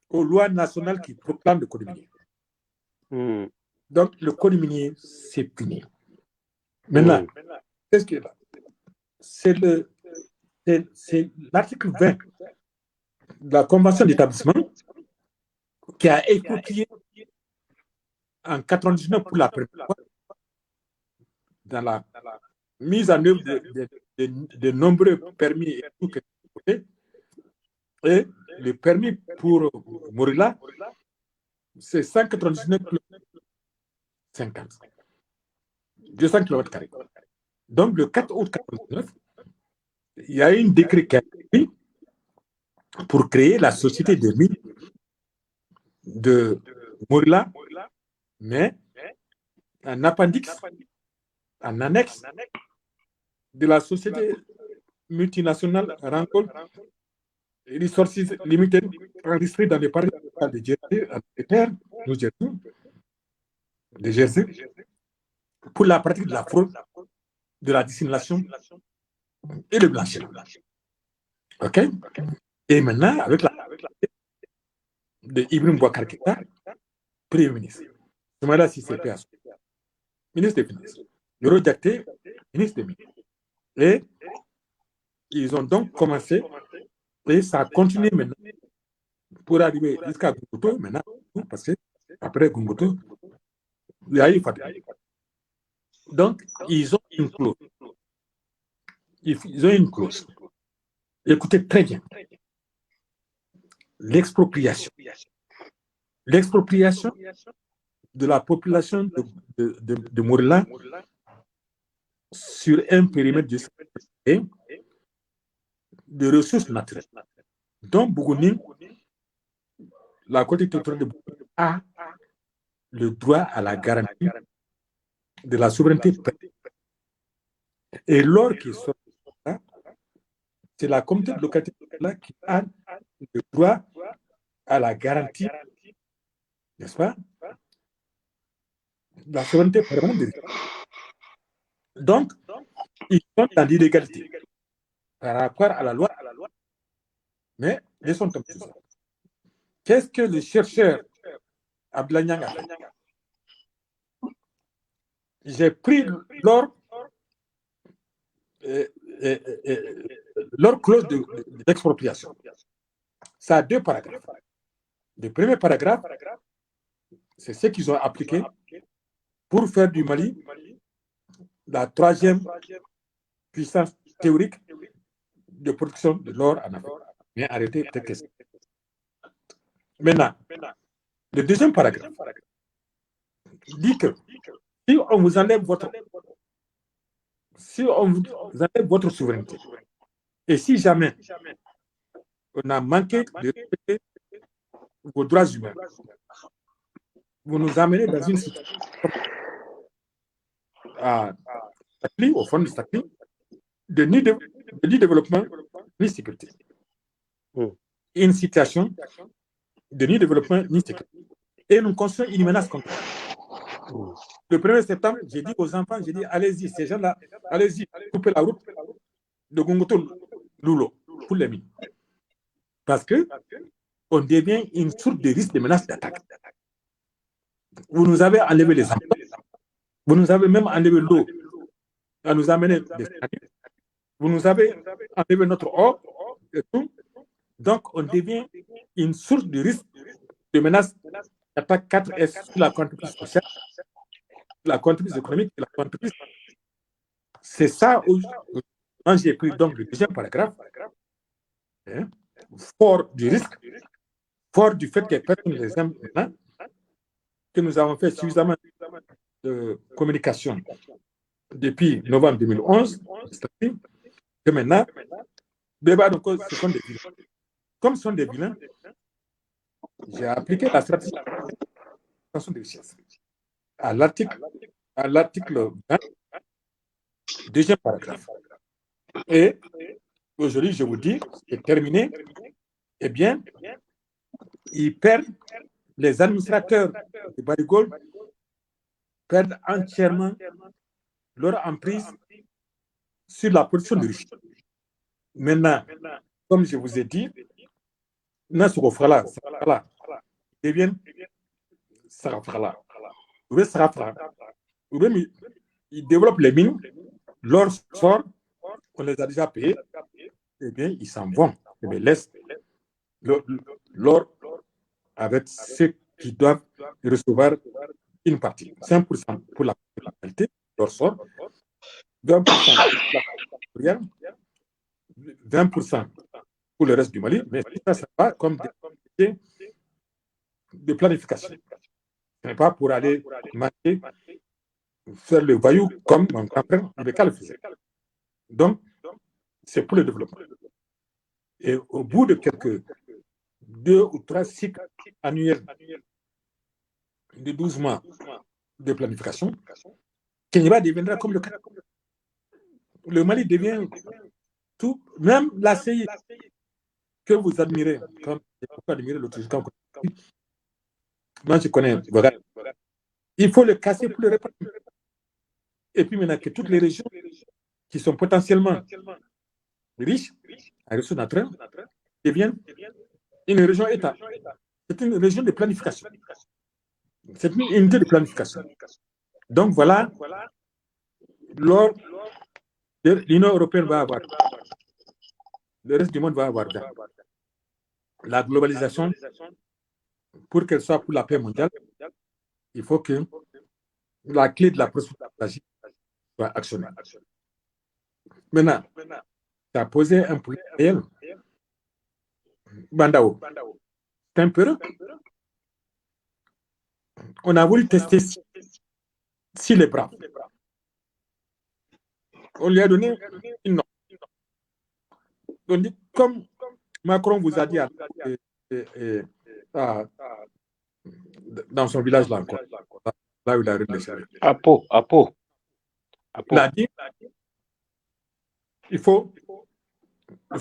aux lois nationales qui proclament le code minier. Donc, le code minier, c'est fini. Maintenant, qu'est-ce qui est là? C'est l'article 20 de la Convention d'établissement qui a écouté en 1999 pour la première fois dans la mise en œuvre de nombreux permis et tout. Et le permis pour Morila, c'est 199 50. 200 km². Donc, le 4 août 1999, il y a eu un décret qui a été pris pour créer la société de mines de Morila, mais en appendix, en annexe de la société multinationale Rancol Resources Limited, enregistrée dans les paris de Jersey, New Jersey, de Jersey, pour la pratique de la fraude, de la dissimulation et le blanchiment. OK? Et maintenant, avec la de Ibrahim Boubacar Keïta, Premier ministre, Soumaïla Cissé Péasso, ministre des Finances, Yoro Diakité, ministre des Mines. Et ils ont donc commencé, et ça a continué maintenant, pour arriver jusqu'à Gunguto, maintenant, parce que après Gunguto, il y a eu Fatigue. Donc, ils ont une clause. Ils ont une clause. Écoutez très bien. L'expropriation. L'expropriation de la population de Morila sur un périmètre de ressources naturelles. Donc, Bougouni, la côté territoriale de Bougouni, a le droit à la garantie de la souveraineté. Et l'or qui sort, c'est la communauté de localité qui a le droit à la garantie, n'est-ce pas, de la souveraineté permanente. Donc, ils sont dans l'illégalité par rapport à la loi. Mais ils sont comme ça. Qu'est-ce que le chercheur Abdoulaye Niang a fait? J'ai pris leur clause d'expropriation. Ça a deux paragraphes. Le premier paragraphe, c'est ce qu'ils ont appliqué pour faire du Mali la troisième puissance théorique de production de l'or en Afrique. Mais arrêtez peut-être que c'est. Maintenant, le deuxième paragraphe dit que si on vous enlève votre souveraineté, et si jamais on a manqué de respecter vos droits humains, vous nous amenez dans une situation au fond de Stakli, de ni développement ni sécurité. Une situation de ni développement ni sécurité. Et nous construisons une menace contre. Le 1er septembre, j'ai dit aux enfants, allez-y, ces gens-là, allez-y, coupez la route de Gunguto Lulo pour les mines. Parce que on devient une source de risque de menace d'attaque. Vous nous avez enlevé les enfants, vous nous avez même enlevé l'eau, à nous amener des statues, vous nous avez enlevé notre or et tout. Donc, on devient une source de risque de menace d'attaque 4S sur la contribution sociale, la contribution économique et la contribution. C'est ça où j'ai pris donc le deuxième paragraphe, fort du risque, fort du fait que personne ne les aime maintenant, que nous avons fait suffisamment de communication depuis novembre 2011, que maintenant, ce sont des vilains. Comme ce sont des vilains, j'ai appliqué la stratégie de richesse. À l'article 20, deuxième paragraphe. Et aujourd'hui, je vous dis, c'est terminé. Eh bien, ils perdent, les administrateurs de Barigol perdent entièrement leur emprise sur la production de richesse. Maintenant, comme je vous ai dit, Nasrofrala deviennent Sarafrala. Ils développent les mines, leur sort, on les a déjà payés, eh bien, ils s'en vont. Eh bien, laissent l'or avec ceux qui doivent recevoir une partie. 5% pour la qualité, leur sort, 20% pour la 20% pour le reste du Mali, mais ça va comme des de planification. Ce n'est pas pour aller marcher, faire le voyou comme mon grand-père le faisait. Donc, c'est pour le développement. Et au bout de quelques 2 ou 3 cycles annuels de 12 mois de planification, Kenyaba deviendra comme le Canada. Le Mali devient tout, même la CI que vous admirez, comme vous admirez l'autre jour. Moi, je connais. Voilà. Il faut le casser pour le réparer. Et puis maintenant que toutes les régions qui sont potentiellement riches en ressources naturelles deviennent une région État. C'est une région de planification. C'est une unité de planification. Donc voilà, l'Union européenne va avoir, le reste du monde va avoir la globalisation. Pour qu'elle soit pour la paix mondiale, il faut que la clé de la prospérité soit actionnée. Maintenant, ça a posé un problème réel. Bandao, c'est un peu. On a voulu tester si les bras. On lui a donné une note. On dit, comme Macron vous a dit dans son village là encore, là où il a réfléchi. Apo. Il a dit, il faut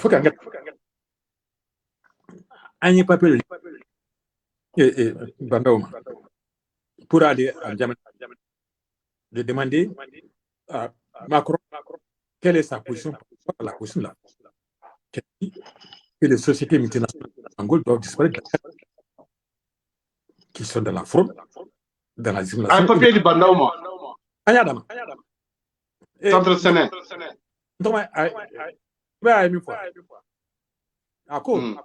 qu'un gars ait pas peur pour aller à Djamena, de demander à Macron quelle est sa position par rapport à la question là. Que les sociétés multinationales d'Angola doivent disparaître, qui sont dans la fraude, dans la dissimulation. Un papier de Bandauma. Ayadama. Centre Séné. Donc, une fois. À cause.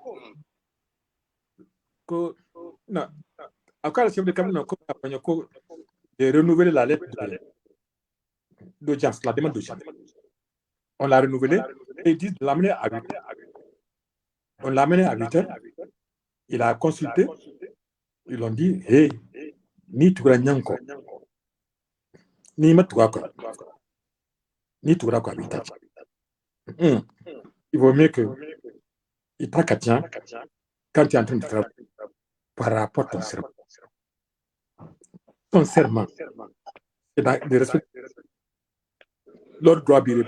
Non. À cause, le chef de cabinet de renouveler la lettre d'audience, la demande d'audience. On l'a renouvelée et ils disent de l'amener à 8 heures. On l'a amené à 8 heures. Il a consulté. Ils l'ont dit, hey, ni tu vas nyanko, ni matuako, ni tu vas quoi 8 heures. Il vaut mieux que il t'a qu'à quand tu es en train de travailler par rapport à ton serment. Ton serment, c'est de respecter l'ordre droit biré.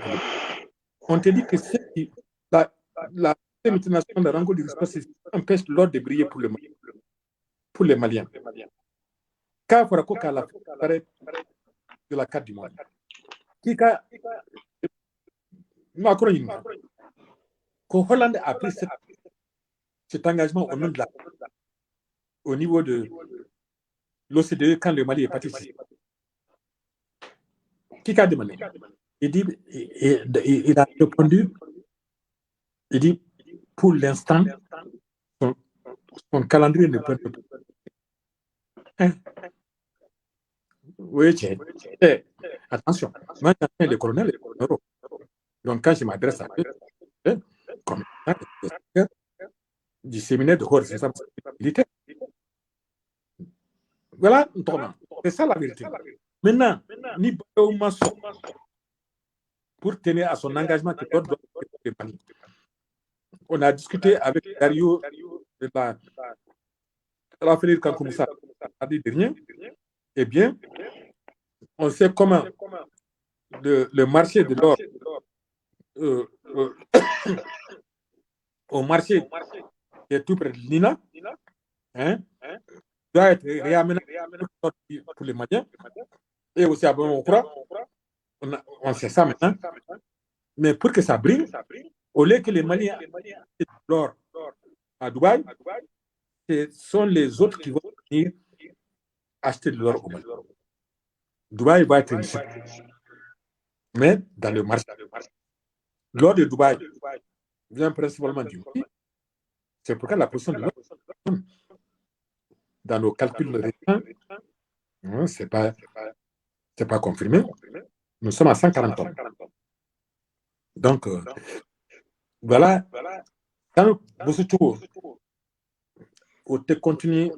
On te dit que la multinationale de Rango du Rispas empêche l'ordre de briller pour les Maliens. Quand il faut la de la carte du Mali. Macron, Hollande a pris cet engagement au niveau de l'OCDE quand le Mali est parti. Qui a demandé? Il dit, il a répondu, il dit, pour l'instant, son calendrier ne peut pas. Oui, attention, moi j'ai le colonel donc quand je m'adresse à eux, comme du séminaire de haut responsabilité militaire. Voilà, c'est ça la vérité. Maintenant, ni pour tenir à son engagement que d'autres doivent être. On a discuté avec Dario Raphaël Kankoumoussa a dit dernier, eh bien, on sait comment le marché de l'or euh, euh, au marché qui est tout près de l'INA, hein, doit être réaménagé pour les Maliens et aussi à Bamako. On sait ça maintenant. Mais pour que ça brille, au lieu que les Maliens achètent de l'or à Dubaï, ce sont les autres qui vont venir acheter de l'or au Mali. Dubaï va être une chute. Mais dans le marché, l'or de Dubaï vient principalement du Mali. C'est pourquoi la position de l'or, dans nos calculs récents, ce n'est pas confirmé. Nous sommes à 140 tonnes. Donc, voilà, quand vous te continuez,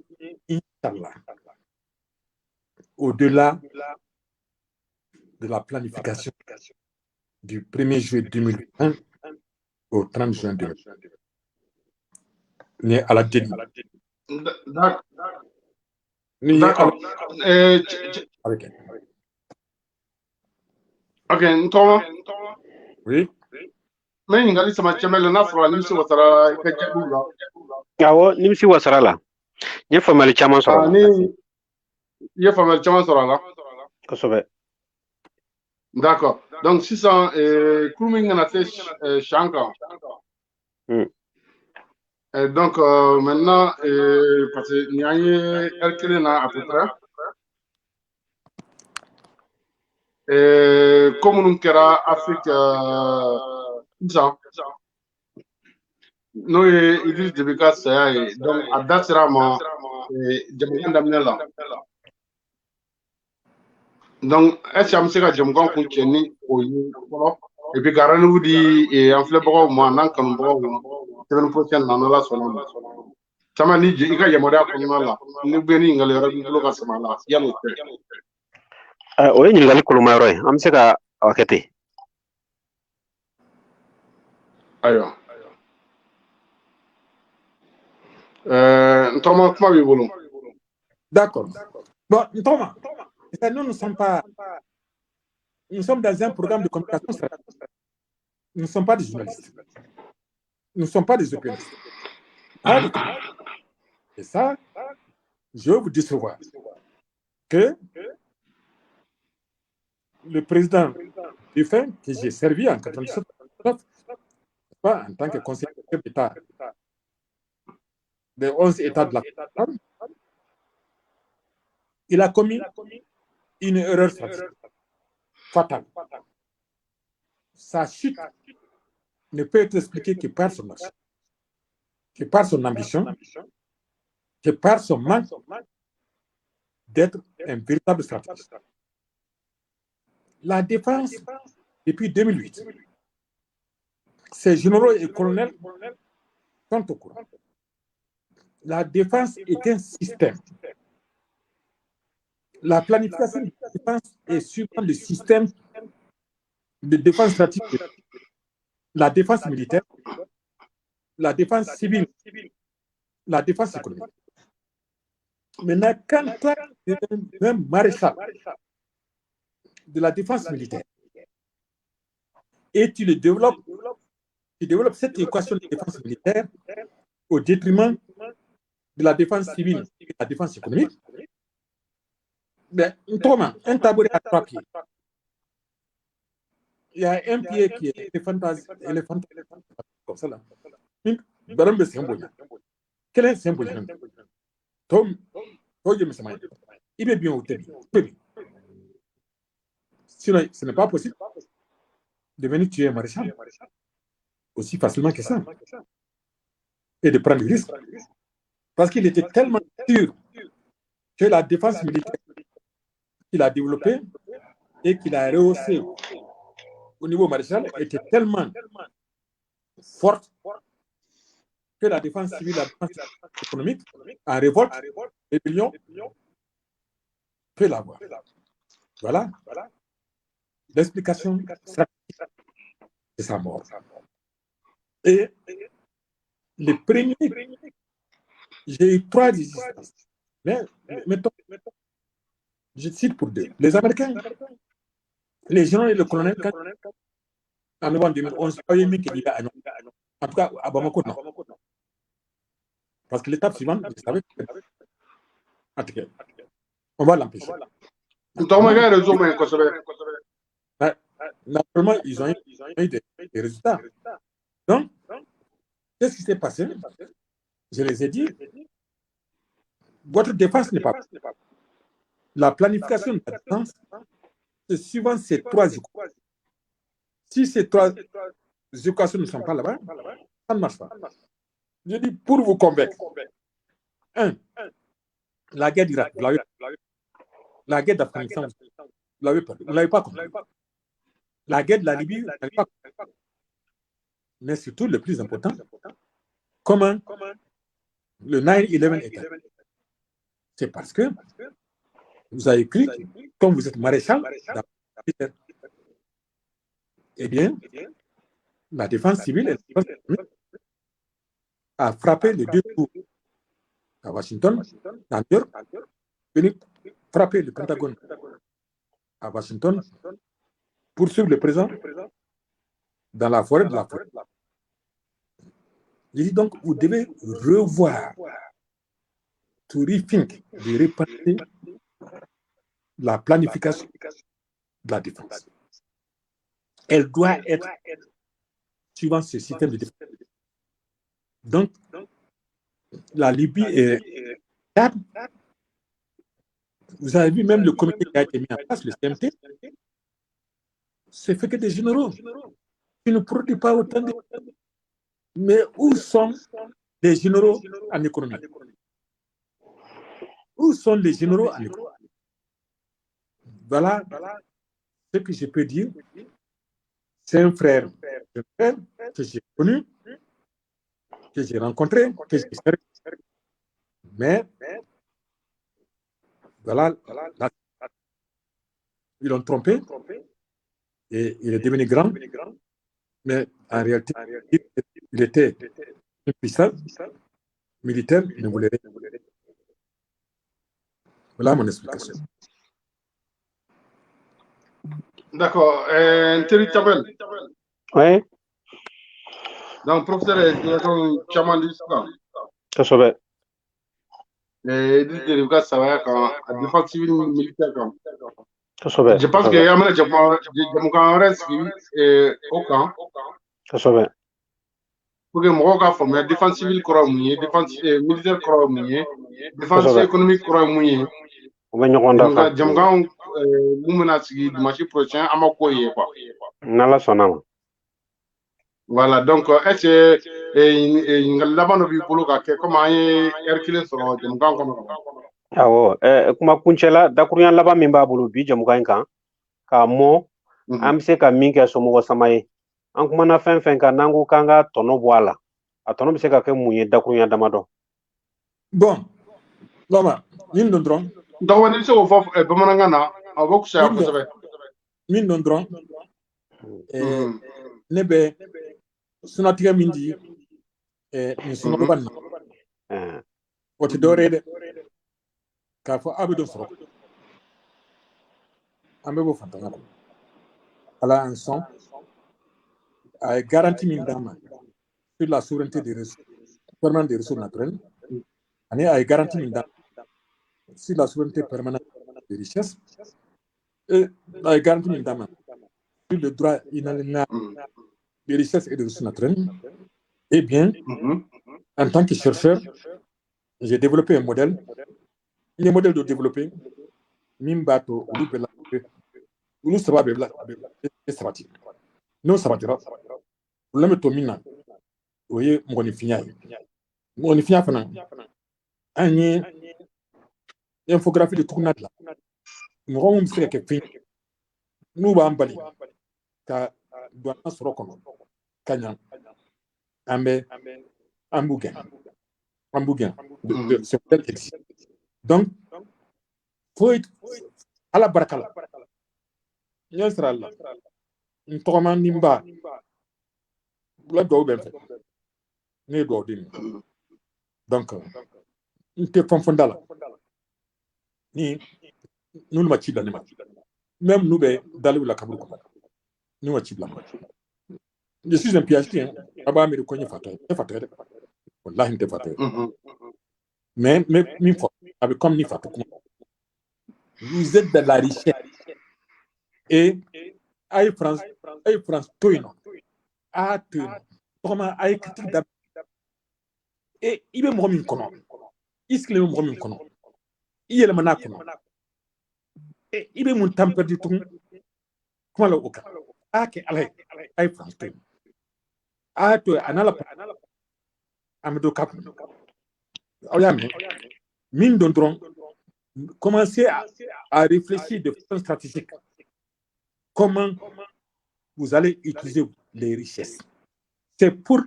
Inch'Allah, au-delà de la planification du 1er juillet 2020 au 30 juin 2020. À la délit. D'accord. Ok, Ntoma. Oui. Mais il y a des gens qui ont awo nimsi wasara la nye famali caman sɔrɔ la il y a famille qui ont kosɛbɛ D'accord. Donc, si ça, Kourming a fait Shanka. Donc, maintenant, parce qu'il y a un à peu près. Comme nous sommes Afrique, ça. Nous, Idriss Debika, c'est donc, à Datsirama, Djamgan Damnela. Donc, est-ce que je Djamgan Kuncheni, et puis, Garanou dit, et en flébro, moi, non, comme bro, semaine prochaine, dans la semaine. Sama ni je ika yamara kɔnɔna la ni bɛ ni ɲininkali wɛrɛ b'i bolo ka sama la yanni o tɛ. o ye ɲininkali kolomayɔrɔ ye an bɛ se ka a kɛ ten. Ayiwa Ntɔma kuma b'i bolo. D'accord. Bon, Ntɔma, nous sommes dans un programme de communication stratégique. Nous ne sommes pas des journalistes. Nous ne sommes pas des opérations. Et ça, je veux vous décevoir que le président défunt que j'ai servi en 97, pas en tant que conseiller d'État des 11 États de la France, il a commis une erreur stratégique fatale. Sa chute ne peut être expliquée que par son action, que par son ambition, que par son manque d'être un véritable stratégiste. La défense, depuis 2008, ces généraux et colonels sont au courant. La défense est un système. La planification de la défense est suivant le système de défense stratégique, la défense militaire, la défense civile, la défense économique. Maintenant, quand tu es un maréchal de la défense militaire et tu développes cette équation de défense militaire au détriment de la défense civile et de la défense économique, ben, un tabouret à 3 pieds. Il y a un pied qui est éléphant comme ça là. Quel est le symbole? Tom, il est bien au début. Sinon, ce n'est pas possible de venir tuer un maréchal aussi facilement que ça et de prendre le risque. Parce qu'il était tellement sûr que la défense militaire qu'il a développée et qu'il a rehaussée au niveau maréchal était tellement forte que la défense civile, la défense économique, en révolte, rébellion, peut l'avoir. Voilà l'explication stratégique de sa mort. Et le premier J'ai eu 3 résistances. Mais mettons, je cite pour 2. Les Américains, les généraux et le colonel, en novembre 2011, en tout cas, à Bamako, non. Parce que l'étape suivante, je savais que on va l'empêcher. Naturellement, ils ont eu des résultats. Donc, qu'est-ce qui s'est passé? Je les ai dit, votre défense n'est pas. La planification de la défense, c'est suivant ces 3 équations. Si ces 3 équations ne sont pas là-bas, ça ne marche pas. Je dis, pour vous convaincre, 1, la guerre d'Irak, la guerre d'Afghanistan, vous l'avez perdu. Vous ne l'avez pas compris. La guerre de la Libye, vous ne l'avez pas compris. Mais surtout, le plus important, comment le 9/11 est arrivé. C'est parce que vous avez cru, comme vous êtes maréchal, eh bien, la défense civile a frappé les 2 tours à Washington, à New York, venu frapper le Pentagone à Washington, poursuivre le président dans la forêt de la forêt. Je dis donc, vous devez revoir, to rethink, de repenser la planification de la défense. Elle doit être suivant ce système de défense. Donc, la Libye est stable. Vous avez vu même le comité qui a été mis en place, le CMT, c'est fait que des généraux qui ne produisent pas autant de... Mais où sont les généraux en économie? Où sont les généraux en économie? Voilà ce que je peux dire. C'est un frère que j'ai connu, que j'ai rencontré, que j'ai servi. Mais voilà, ils l'ont trompé et il est devenu grand. Mais en réalité, il était un puissant militaire, il ne voulait rien. Voilà mon explication. D'accord. Thierry Tabel. Oui. Donc, professeur, chairman du Soudan. Kosobe. Et il dit ça va quand la défense civile militaire quand. Kosobe. Je pense qu'il y a un reste au camp. Kosobe. Pour que mon cas forme la défense civile corromue, défense militaire corromue, défense économique corromue. On va nous rendre ça. Jamgan menace dimanche prochain à Makoye quoi. Nala sonama. Voilà, donc est-ce que là-bas bi bolo ka ke comment Hercule soro jamgan kono. Awo, kuma kuncela dakurunya laba min b'a bolo bi jamukan kan ka mo am se ka min kɛ somɔgɔ sama ye an kumana fɛn fɛn kan n'an ko k'an ka tɔnɔ bɔ a la a tɔnɔ bɛ se ka kɛ mun ye dakurunya damadɔ. Bon, Loma, min don dɔrɔn. Donc on dit au fond bamanankan na a bɛ kusaya kosɛbɛ. Min don dɔrɔn. Ne bɛ sunatigɛ min di nin sunɔgɔba nin na. O tɛ dɔwɛrɛ ye dɛ. K'a fɔ aw bɛ dɔ sɔrɔ. An bɛ bɔ fantanya kɔnɔ. Ala an sɔn. A ye garantie min d'an ma sur la souveraineté des ressources, permanente des ressources naturelles, ani a ye garantie min d'an ma sur la souveraineté permanente des richesses, et a ye garantie min d'an ma sur le droit inaliénable des richesses et des ressources naturelles. Eh bien, en tant que chercheur, j'ai développé un modèle. Les modèles de développer, Mimbato, Ulu Saba Bebla, et Sabati. Non Sabatira. Vous l'avez tomina. Vous voyez, mon finia. Mon finia, une infographie de tournade là. Nous avons fait quelque chose. Nous avons bali. Car doit pas se reconnaître. Kanya. Ambe. Ambougen. Ambougen. Ce modèle existe. Donc, faut être à la barakala. Il sera là. Une tourmente nimba. La doit bien fait. Donc, N'était pas fondala. Ni nous ma chibla même nous dans la Kaboul. Nous ma chibla. Je suis un PhD. Aba me reconnaît fateur. Fateur. Wallahi n'était fateur. Mais avec comme ni fateur. Vous êtes dans la richesse. Et aïe France toino. Ah toino. Comment aïe critique d'ab. Et il veut me remettre comment. Il se le me remettre comment. Il est le mana comment. Et il veut mon temps perdu tout. Comment le oka. Ah que aïe France toino. Ah toi anala. Amedo cap. Oyame. Mine d'ondron. Commencez à réfléchir de façon stratégique. Comment vous allez utiliser les richesses. C'est pour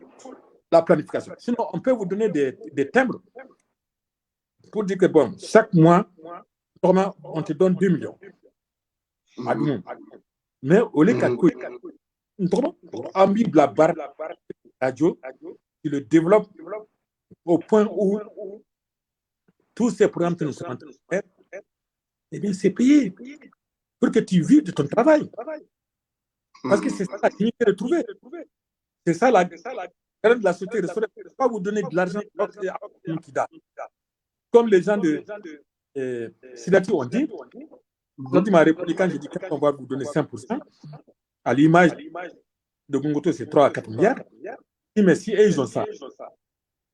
la planification. Sinon, on peut vous donner des timbres pour dire que, bon, chaque mois, on te donne 2 millions. Mais au lieu qu'à quoi, on met la barre radio, qui le développe au point où tous ces programmes que nous sommes en train de faire, eh bien, c'est payé pour que tu vives de ton travail. Parce que c'est ça la dignité de trouver. C'est ça la grande de la société. Il ne faut pas vous donner de l'argent qui date. Comme les gens de Sidati ont dit, quand il m'a répondu, quand j'ai dit qu'on va vous donner 5%, à l'image de Gungoto, c'est 3 à 4 milliards. Mais si ils ont ça,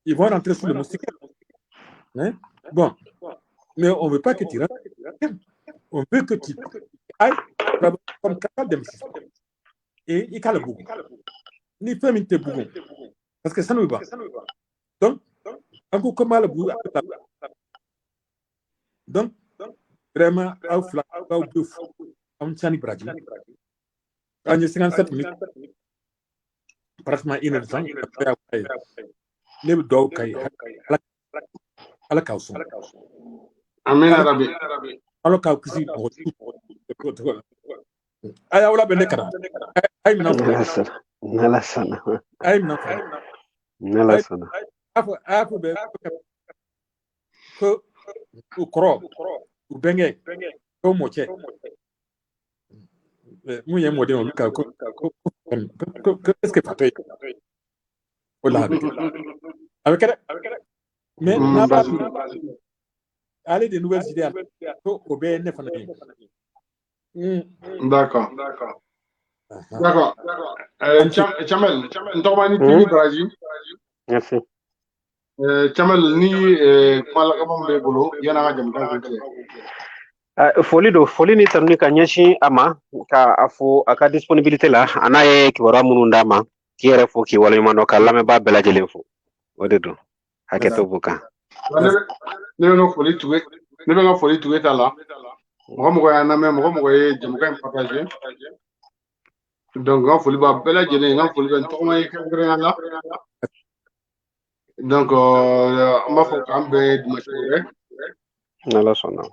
ils vont rentrer sous le moustique. Hein? Bon, mais on ne veut pas que tu rentres. On veut que tu ailles comme capable d'investissement. Et il a le bougon. Ni fait une bougon. Parce que ça ne veut pas. Donc, encore comment le bougon. Donc, vraiment, au flag, au deux fous, on tient les Bradley. Quand il y a 57 minutes, pratiquement 1 heure de temps, les doigts à la caution. Amen Arabi. Alors, quand vous ay awla be nekara ay mina nalasana ay mina nalasana afu be ko ukro ubenge ko moche mu ye modé on ka ko est-ce que faté wala avec mais n'a pas aller des nouvelles idées ko obé ne fana. D'accord. Chamel, Ntomani TV Brazil. Merci. Chamel ni malakabam be bolo yana ga jam kan ko. Foli ni tamni ka nyashi ama ka afu aka disponibilité la anaye ki wara munu ndama ki yere fo ki wala mano ka lame ba bela jele fo odedo haketo buka ne no foli tuwe ne be nga foli tuwe tala mo ya na me mo ye jam kan partager donc nga foli ba bela jele nga foli ben to may kan la donc ma fo kambe dimanche nala sona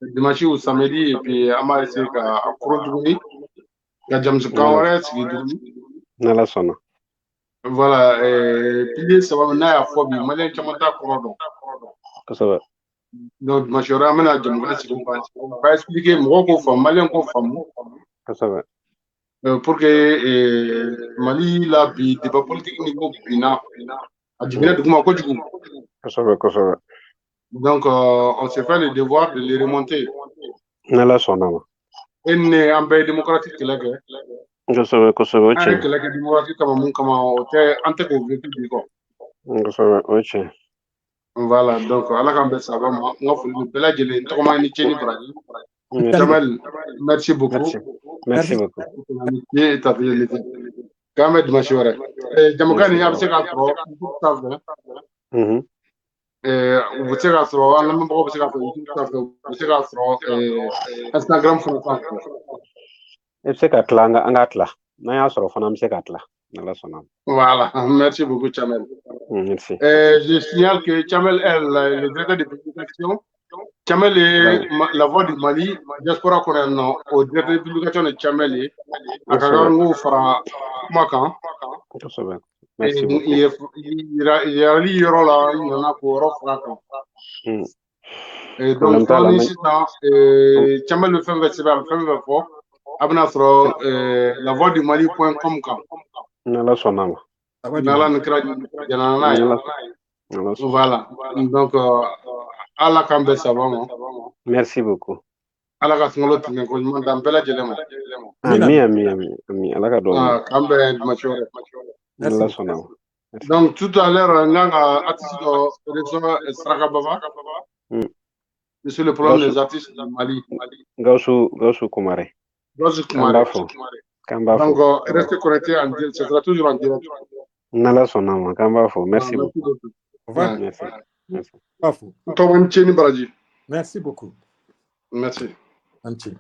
dimanche ou samedi et puis ama essayer ka akroduni ya jam su kawara sigi duni nala sona voilà pilier ça va na ya fo bi malen chamata ko do donc mashora amena jam ga sigi ba expliquer mo ko fam malen ko fam pour que Mali la bi débat politique ni ko bina adibina duguma ko jugu donc on s'est fait le devoir de les remonter nala sona en ambe démocratique que la que la démocratique kama ote ante ko vécu bi ko voilà donc ala kambe ça va ma ngafulu bela jele to ma ni cheni Brazil Jamal merci beaucoup merci beaucoup et ta réalité Kamed Mashore jamukani ya biseka pro vous savez à trop on même pas biseka trop Instagram français biseka tlanga angatla na ya soro fana biseka tla nala sona voilà merci beaucoup Chamel merci je signale que Chamel est le directeur de publication Chamel est la voix du Mali diaspora coréenne au directeur de publication de Chamel Akagango fera makan Merci beaucoup. Il y a l'Iran là, il y en a pour Rofraka. Et donc, on est ici dans Tchambal le Femme Festival, Femme Fort, Abnafro, la voix du Mali.com. Nala sonama. Nala Nkra, voilà. Donc, à la Cambe, ça va. Merci beaucoup. À la Casmolo, tu me connais dans Bella Jelema. Ami. À la Cadon. Cambe, Macho. Nala sonama. Donc, tout à l'heure, on a artiste de Strakababa. C'est le problème des artistes du Mali. Gausu Kumare. Gausu Kumare. Kambafo. Donc, restez connectés en direct. Ce sera toujours en direct. Nala sonama. Kambafo. Merci beaucoup. Merci. Merci. Merci beaucoup. Merci. Merci.